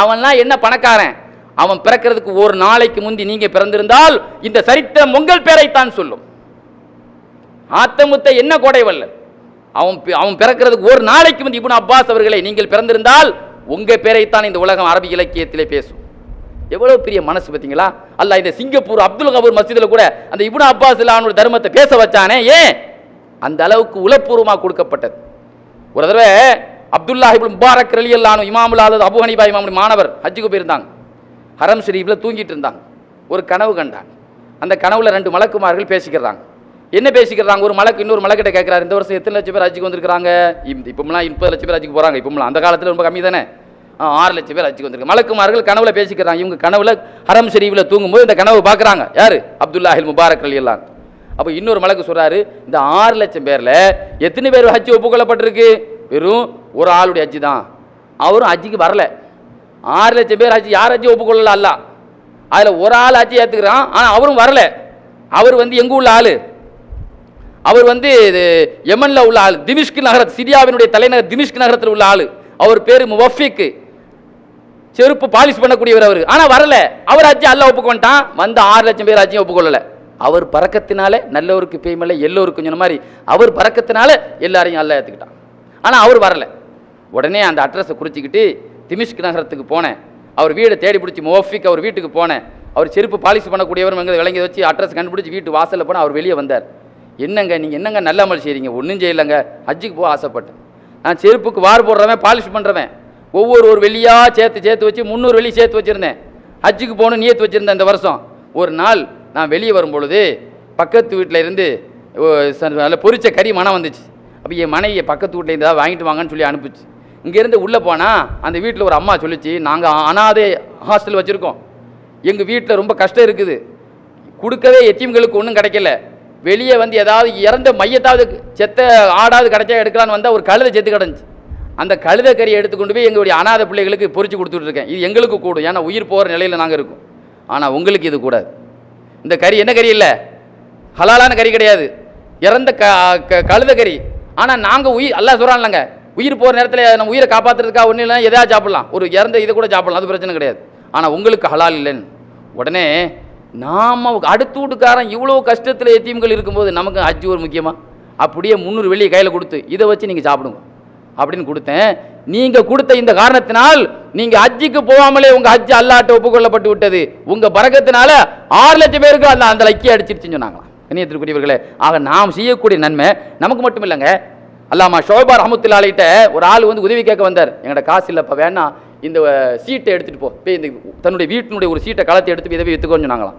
அவன்லாம் என்ன பணக்காரன், அவன் பிறக்கிறதுக்கு ஒரு நாளைக்கு முந்தி நீங்க பிறந்திருந்தால் இந்த சரித்திரம் உங்கள் பேரைத்தான் சொல்லும். ஆத்தமுத்தை என்ன கொடைவல்ல, அவன் பிறக்கிறதுக்கு ஒரு நாளைக்கு முந்தி இப்னு அப்பாஸ் அவர்களை நீங்கள் பிறந்திருந்தால் உங்க பேரைத்தான் இந்த உலகம் அரபி இலக்கியத்திலே பேசும். எவ்வளவு பெரிய மனசு பார்த்தீங்களா? அல்லாஹ் இந்த சிங்கப்பூர் அப்துல் கபூர் மஸ்ஜிதில் கூட அந்த இப்னு அப்பாஸ் அவனுடைய தர்மத்தை பேச வச்சானே, ஏன்? அந்த அளவுக்கு உளப்பூர்வமாக கொடுக்கப்பட்டது. ஒரு தடவை அப்துல்லாஹ் இப்னு முபாரக் ரலியல்லாஹு அன்ஹு இமாமுல் ஆலம் அபூ ஹனீஃபா இமாமுடைய மாணவர் ஹஜ்ஜுக்கு போயிருந்தாங்க. ஹரம் ஷரீஃபில் தூங்கிட்டு இருந்தாங்க. ஒரு கனவு கண்டாங்க. அந்த கனவுல 2 மலக்குமார்கள் பேசிக்கிறாங்க. என்ன பேசிக்கிறாங்க? ஒரு மலக்கு இன்னொரு மலக்கிட்ட கேட்கிறாரு, இந்த வருஷம் எத்தனை லட்சம் பேர் ஹஜ்ஜுக்கு வந்திருக்காங்க? இப்போலாம் 30 லட்சம் பேர் ஹஜ்ஜுக்கு போகிறாங்க. இப்போலாம் அந்த காலத்தில் ரொம்ப கம்மி தானே, 6 லட்சம் பேர் ஹஜ்ஜுக்கு வந்திருக்காங்க. மலக்குமார்கள் கனவுல பேசிக்கிறாங்க. இவங்க கனவுல ஹரம் ஷரீஃபில் தூங்கும்போது இந்த கனவு பார்க்குறாங்க. யாரு? அப்துல்லாஹ் முபாரக் ரலியல்லாஹு அன்ஹு. அப்போ இன்னொரு மலக்கு சொல்றாரு, இந்த 6 லட்சம் பேர்ல எத்தனை பேர் ஹஜ்ஜு ஒப்புக்கொள்ளப்பட்டிருக்கு? வெறும் ஒரு ஆளுடைய ஹஜ்ஜு தான், அவரும் ஹஜ்ஜுக்கு வரல. 6 லட்சம் பேர் ஹஜ்ஜு, யார் ஹஜ்ஜு ஒப்புக்கொள்ளல அல்ல, அதில் ஒரு ஆள் ஹஜ்ஜு ஏற்றுக்கிறான், ஆனால் அவரும் வரல. அவர் வந்து எங்கே உள்ள ஆள்? அவர் வந்து யமன்ல உள்ள ஆள், திமிஷ்க் நகர, சிரியாவினுடைய தலைநகர் திமிஷ்க் நகரத்தில் உள்ள ஆள். அவர் பேர் முவஃபிக், செருப்பு பாலிஷ் பண்ணக்கூடியவர் அவர். ஆனால் வரல. அவர் ஹஜ்ஜு அல்லாஹ் ஒப்புக்கொண்டான். வந்த 6 லட்சம் பேர் ஹஜ்ஜையும் ஒப்புக்கொள்ளல. அவர் பறக்கத்தினால நல்லவருக்கு பேய்மலை எல்லோருக்கும் சொன்ன மாதிரி அவர் பறக்கத்தினால எல்லாரையும் அல்லாஹ் ஏற்றுக்கிட்டான். ஆனால் அவர் வரல. உடனே அந்த அட்ரஸை குறிச்சிக்கிட்டு திமிஷ்க் நகரத்துக்கு போனேன். அவர் வீடை தேடி பிடிச்சி முவஃபிக் அவர் வீட்டுக்கு போனேன். அவர் செருப்பு பாலிஷ் பண்ணக்கூடியவர் எங்கே விளங்கி வச்சு அட்ரஸ் கண்டுபிடிச்சி வீட்டு வாசலில் போனால் அவர் வெளியே வந்தார். என்னங்க நீங்கள் என்னங்க நல்ல அமல் செய்கிறீங்க? ஒன்றும் செய்யலைங்க, ஹஜ்ஜுக்கு போக ஆசைப்பட்டேன். நான் செருப்புக்கு வார் போடுறவன், பாலிஷ் பண்ணுறவன், ஒரு வெள்ளியாக சேர்த்து வச்சு 300 வெள்ளி சேர்த்து வச்சுருந்தேன். ஹஜ்ஜுக்கு போகணும் நியத்து வச்சுருந்தேன். இந்த வருஷம் ஒரு நாள் நான் வெளியே வரும்பொழுது பக்கத்து வீட்டில் இருந்து நல்ல பொரிச்ச கறி மனம் வந்துச்சு. அப்போ என் மனைவியை பக்கத்து வீட்டில் இருந்தால் வாங்கிட்டு வாங்கன்னு சொல்லி அனுப்பிச்சு. இங்கேருந்து உள்ளே போனால் அந்த வீட்டில் ஒரு அம்மா சொல்லிச்சு, நாங்கள் அனாதை ஹாஸ்டல் வச்சுருக்கோம், எங்கள் வீட்டில் ரொம்ப கஷ்டம் இருக்குது, கொடுக்கவே எத்தீம்களுக்கு ஒன்றும் கிடைக்கல, வெளியே வந்து ஏதாவது இறந்த மையத்தாவது செத்த ஆடாவது கிடைச்சா எடுக்கலான்னு வந்தால் ஒரு கழுதை செத்து கிடந்துச்சு. அந்த கழுதை கறியை எடுத்துக்கொண்டு போய் எங்களுடைய அனாதை பிள்ளைகளுக்கு பொறிச்சு கொடுத்துட்ருக்கேன். இது எங்களுக்கு கூடும், ஏன்னா உயிர் போகிற நிலையில் நாங்கள் இருக்கோம். ஆனால் உங்களுக்கு இது கூடாது. இந்த கறி என்ன கறி இல்லை, ஹலாலான கறி கிடையாது, இறந்த கழுதை கறி. ஆனால் நாங்கள் உயிர் அல்லாஹ் சொல்கிறான்லங்க, உயிர் போகிற நேரத்தில் நம்ம உயிரை காப்பாற்றுறதுக்காக ஒன்றும் இல்லை, எதாவது சாப்பிட்லாம், ஒரு இறந்த இதை கூட சாப்பிட்லாம், அது பிரச்சனை கிடையாது. ஆனால் உங்களுக்கு ஹலால் இல்லைன்னு உடனே நாம் அடுத்த வீட்டுக்காரன் இவ்வளோ கஷ்டத்தில் எத்தீம்கள் இருக்கும்போது நமக்கு ஹஜ்ஜு ஒரு முக்கியமாக? அப்படியே 300 வெள்ளியை கையில் கொடுத்து இதை வச்சு நீங்கள் சாப்பிடுங்க அப்படின்னு கொடுத்தேன். நீங்கள் கொடுத்த இந்த காரணத்தினால் நீங்கள் ஹஜ்ஜுக்கு போகாமலே உங்கள் ஹஜ்ஜு அல்லாஹ்ட்ட ஒப்புக்கொள்ளப்பட்டு விட்டது. உங்கள் பரக்கத்தினால 6 லட்சம் பேருக்கு அந்த லக்கியை அடிச்சிருச்சுன்னு சொன்னாங்களாம். கண்ணியத்திற்குரியவர்களே, ஆக நாம் செய்யக்கூடிய நன்மை நமக்கு மட்டும் இல்லைங்க. அல்லாமா ஷோபா ரஹ்மத்துல்லாஹி அலைஹி ஒரு ஆள் வந்து உதவி கேட்க வந்தார். எங்கள்ட காசு இல்லைப்பா, வேணா இந்த சீட்டை எடுத்துகிட்டு போய் இந்த தன்னுடைய வீட்டினுடைய ஒரு சீட்டை கலத்தி எடுத்து இதை போய் விற்றுக்கோன்னு சொன்னாங்களாம்.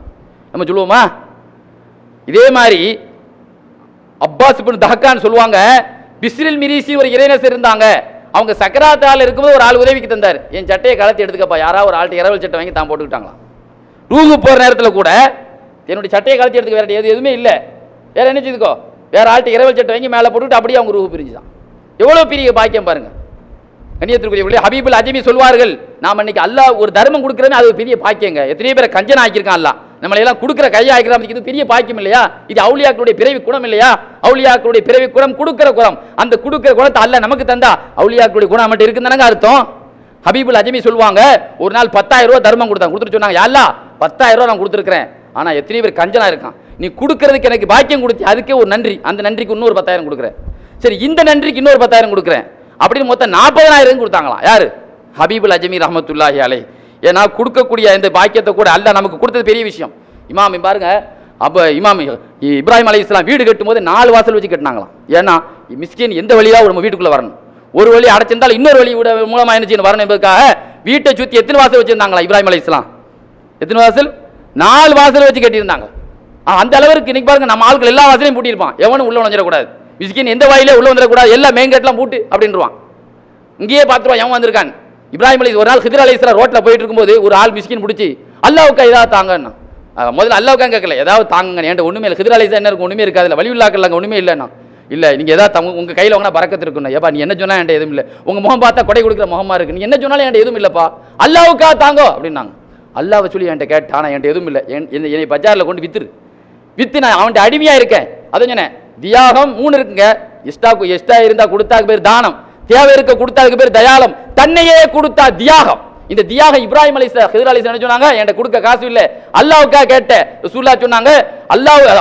நம்ம சொல்லுவோமா? இதே மாதிரி அப்பாஸ் இப்னு தஹ்கான் சொல்லுவாங்க, பிஸ்ரில் மிரீசி ஒரு இறைநேசர் இருந்தாங்க, அவங்க சக்கராத்தால் இருக்கும்போது ஒரு ஆள் உதவிக்கு தந்தார். என் சட்டையை கலத்தி எடுத்துக்கப்பா, யாராவது ஒரு ஆள்கிட்ட இரவல் சட்டை வாங்கி தான் போட்டுக்கிட்டாங்களாம். ரூமுக்கு போகிற நேரத்தில் கூட என்னுடைய சட்டையை கலத்தி எடுத்துக்க வேற எதுவுமே இல்லை, வேற என்ன செய்துக்கோ, வேற ஆள்கிட்ட இரவல் சட்டை வாங்கி மேலே போட்டுக்கிட்டு அப்படியே அவங்க ரூபு பிரிஞ்சுதான். எவ்வளோ பெரிய பாக்கியம் பாருங்க. கண்ணியத்திற்குரிய ஹபீபுல் அஜமி சொல்வார்கள், நாம் இன்னைக்கு அல்லாஹ் ஒரு தர்மம் கொடுக்குறேன்னு அது ஒரு பெரிய பாக்கியங்க. எத்தனையோ பேரை கஞ்சன் ஆக்கியிருக்கான் அல்லாஹ், நம்மளை எல்லாம் கொடுக்குற கையை ஆக்கிறான். இது பெரிய பாக்கியம் இல்லையா? இது அவுலியாக்களுடைய பிறவி குணம் இல்லையா? அவுலியாக்களுடைய பிறவி குணம் கொடுக்கிற குணம். அந்த கொடுக்கிற குணத்தை அல்லாஹ் நமக்கு தந்தா அவுலியாக்களுடைய குணம் மட்டும் இருக்குன்னு அர்த்தம். ஹபீபுல் அஜமி சொல்லுவாங்க, ஒரு நாள் 10,000 ரூபா தர்மம் கொடுத்தாங்க. கொடுத்துட்டு சொன்னாங்க, யா அல்லாஹ் 10,000 ரூபா நான் கொடுத்துருக்கிறேன், ஆனா எத்தனை பேர் கஞ்சனா இருக்கான், நீ கொடுக்கறதுக்கு எனக்கு பாக்கியம் கொடுத்து அதுக்கே ஒரு நன்றி, அந்த நன்றிக்கு இன்னொரு 10,000 கொடுக்குறேன், சரி இந்த நன்றிக்கு இன்னொரு 10,000 கொடுக்குறேன் அப்படின்னு மொத்தம் 40,000 கொடுத்தாங்களாம். யாரு? ஹபீபுல் அஜமி ரஹமத்துல்லாஹி அலைஹி. ஏன்னா கொடுக்கக்கூடிய இந்த பாக்கியத்தை கூட அல்லாஹ் நமக்கு கொடுத்தது பெரிய விஷயம். இமாம் பாருங்க, அப்போ இமாம் இப்ராஹிம் அலைஹிஸ்ஸலாம் வீடு கட்டும் போது 4 வாசல் வச்சு கட்டினாங்களாம். ஏன்னா மிஸ்கின் எந்த வழியா நம்ம வீட்டுக்குள்ள வரணும், ஒரு வழி அடைச்சிருந்தால் இன்னொரு வழி மூலமா என்ன செய்யணும் வரணும் என்பதற்காக வீட்டை சுற்றி எத்தனை வாசல் வச்சிருந்தாங்களா இப்ராஹிம் அலைஹிஸ்ஸலாம்? எத்தனை வாசல்? 4 வாசல் வச்சு கட்டியிருந்தாங்க. அந்த அளவுக்கு இன்னைக்கு பாருங்க, நம்ம ஆட்கள் எல்லா வாசலையும் பூட்டியிருப்பான், எவனும் உள்ள வந்துடக்கூடாது, மிஸ்கின் எந்த வாயிலே உள்ள வந்துடக்கூடாது, எல்லா மெயின் கேட்லாம் பூட்டு அப்படின்றான். இங்கேயே பார்த்துருவான் எவன் வந்திருக்கான். இப்ராஹிம் அலைஹிஸ் ஒரு நாள் ஹிதர் அலைஹிஸ்ஸலாம் ரோட்ல போயிட்டு இருக்கும்போது ஒரு ஆள் மிஸ்கின் பிடிச்சி அல்லாஹ்வுக்கா ஏதாவது தாங்கன்னா, முதல்ல அல்லாஹ்வுக்கா கேட்கல, ஏதாவது தாங்க, என்கிட்ட ஒண்ணுமே இல்லை. ஹிதர் அலைஹிஸ் என்ன இருக்கும், ஒண்ணுமே இருக்காதுல்ல, வழி உள்ளாக்கல ஒண்ணுமே இல்லைன்னா, இல்லை நீங்க ஏதாவது உங்க கையில் வாங்கினா பறக்கத்து இருக்குண்ணா. ஏப்பா நீ என்ன சொன்னா என்கிட்ட எதுவும் இல்லை, உங்க முகம் பார்த்தா கொடை கொடுக்குற முகமா இருக்கு, நீ என்ன சொன்னாலும் என்கிட்ட எதுவும் இல்லப்பா, அல்லாஹ்வுக்கா தாங்கோ அப்படின்னாங்க. அல்லாஹ்வை சொல்லி என்கிட்ட கேட்டா, ஆனால் என்கிட்ட எதுவும் இல்லை, என்னை பஜாரில் கொண்டு வித்து நான் அவன்கிட்ட அடிமையா இருக்கேன். அதான் சொன்னேன், தியாகம் 3 இருக்குங்க. எஸ்டா இருந்தா கொடுத்தாக்கு பேர் தானம், தேவை இருக்க கொடுத்தாக்கு பேர் தயாளம், தன்னையே கொடுத்தா தியாகம். இந்த தியாகம் இப்ராஹிம் அலைஹிஸ்ஸலாம் ஹிதர் அலைஹிஸ்ஸலாம் என்ன சொன்னாங்க, என்கிட்ட கொடுக்க காசு இல்லை, அல்லாஹ்வுக்கா கேட்டேன். ரசூலுல்லாஹ் சொன்னாங்க,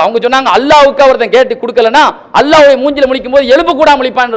அவங்க சொன்னாங்க அல்லாஹ்வுக்கா ஒருத்தன் கேட்டு கொடுக்கலன்னா அல்லாஹ்வை மூஞ்சில முழிக்கும் போது எலும்பு கூட முழிப்பான்,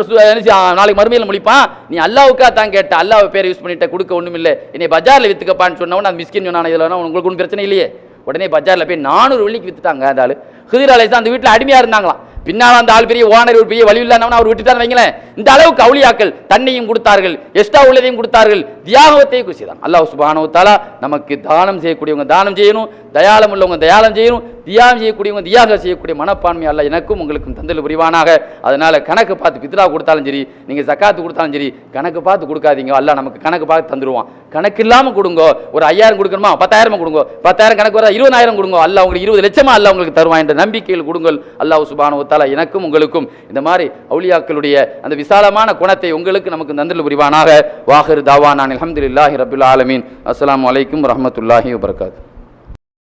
நாளைக்கு மறுமையில் முழிப்பான். நீ அல்லாஹ்வுக்கா தான் கேட்ட, அல்லாஹ் பேரை யூஸ் பண்ணிட்ட, கொடுக்க ஒண்ணும் இல்லை, என்னை பஜார்ல வித்துக்கப்பான்னு சொன்னவன் அந்த மிஸ்கின் சொன்னான, இதெல்லாம் உங்களுக்கு ஒன்றும் பிரச்சனை இல்லையே. உடனே பஜார்ல போய் 400 வெள்ளிக்கு வித்துட்டாங்க. அந்த ஆளு ஹிதர் அலைஹிஸ்ஸலாம் அந்த வீட்டில் அடிமையா இருந்தாங்களாம். பின்னால் அந்த ஆள் பெரிய ஓனர், ஒரு பெரிய வழி இல்லாதவன் அவர் விட்டுட்டான்னு வைங்களேன். இந்த அளவுக்கு அவுலியாக்கள் தன்னையும் கொடுத்தார்கள், எக்ஸ்ட்ரா உள்ளதையும் கொடுத்தார்கள், தியாகத்தையும் குறிச்சிதான். அல்லாஹ் சுப்ஹானஹு வ தஆலா நமக்கு தானம் செய்யக்கூடியவங்க தானம் செய்யணும், தயாளம் உள்ளவங்க தயாளம் செய்யணும், தியாகம் செய்யக்கூடியவங்க தியாகம் செய்யக்கூடிய மனப்பான்மை அல்லாஹ் எனக்கும் உங்களுக்கும் தந்தல் புரிவானாக. அதனால கணக்கு பார்த்து பித்ரா கொடுத்தாலும் சரி, நீங்க ஜக்காத்து கொடுத்தாலும் சரி, கணக்கு பார்த்து கொடுக்காதீங்க, அல்லாஹ் நமக்கு கணக்கு பார்த்து தந்துருவான். கணக்கு இல்லாம கொடுங்க, ஒரு 5000 கொடுக்கணுமா 10,000 கொடுங்க, 10,000 கணக்கு வர 20,000 கொடுங்க, அல்லாஹ் உங்களுக்கு 20 லட்சமா அல்லாஹ் உங்களுக்கு தருவான் என்ற நம்பிக்கையில் கொடுங்கள். அல்லாஹ் சுப்ஹானஹு வ தஆலா எனக்கும் உங்களுக்கும் இந்த மாதிரி அவுலியாக்களுடைய அந்த விசாலமான குணத்தை உங்களுக்கு நமக்கு தந்தல் புரிவானாக. வாஹிர் தாவானா அல்ஹம்துலில்லாஹி ரப்பில் ஆலமீன். அஸ்ஸலாமு அலைக்கும் வரஹ்மத்துல்லாஹி வபரகாத்துஹு.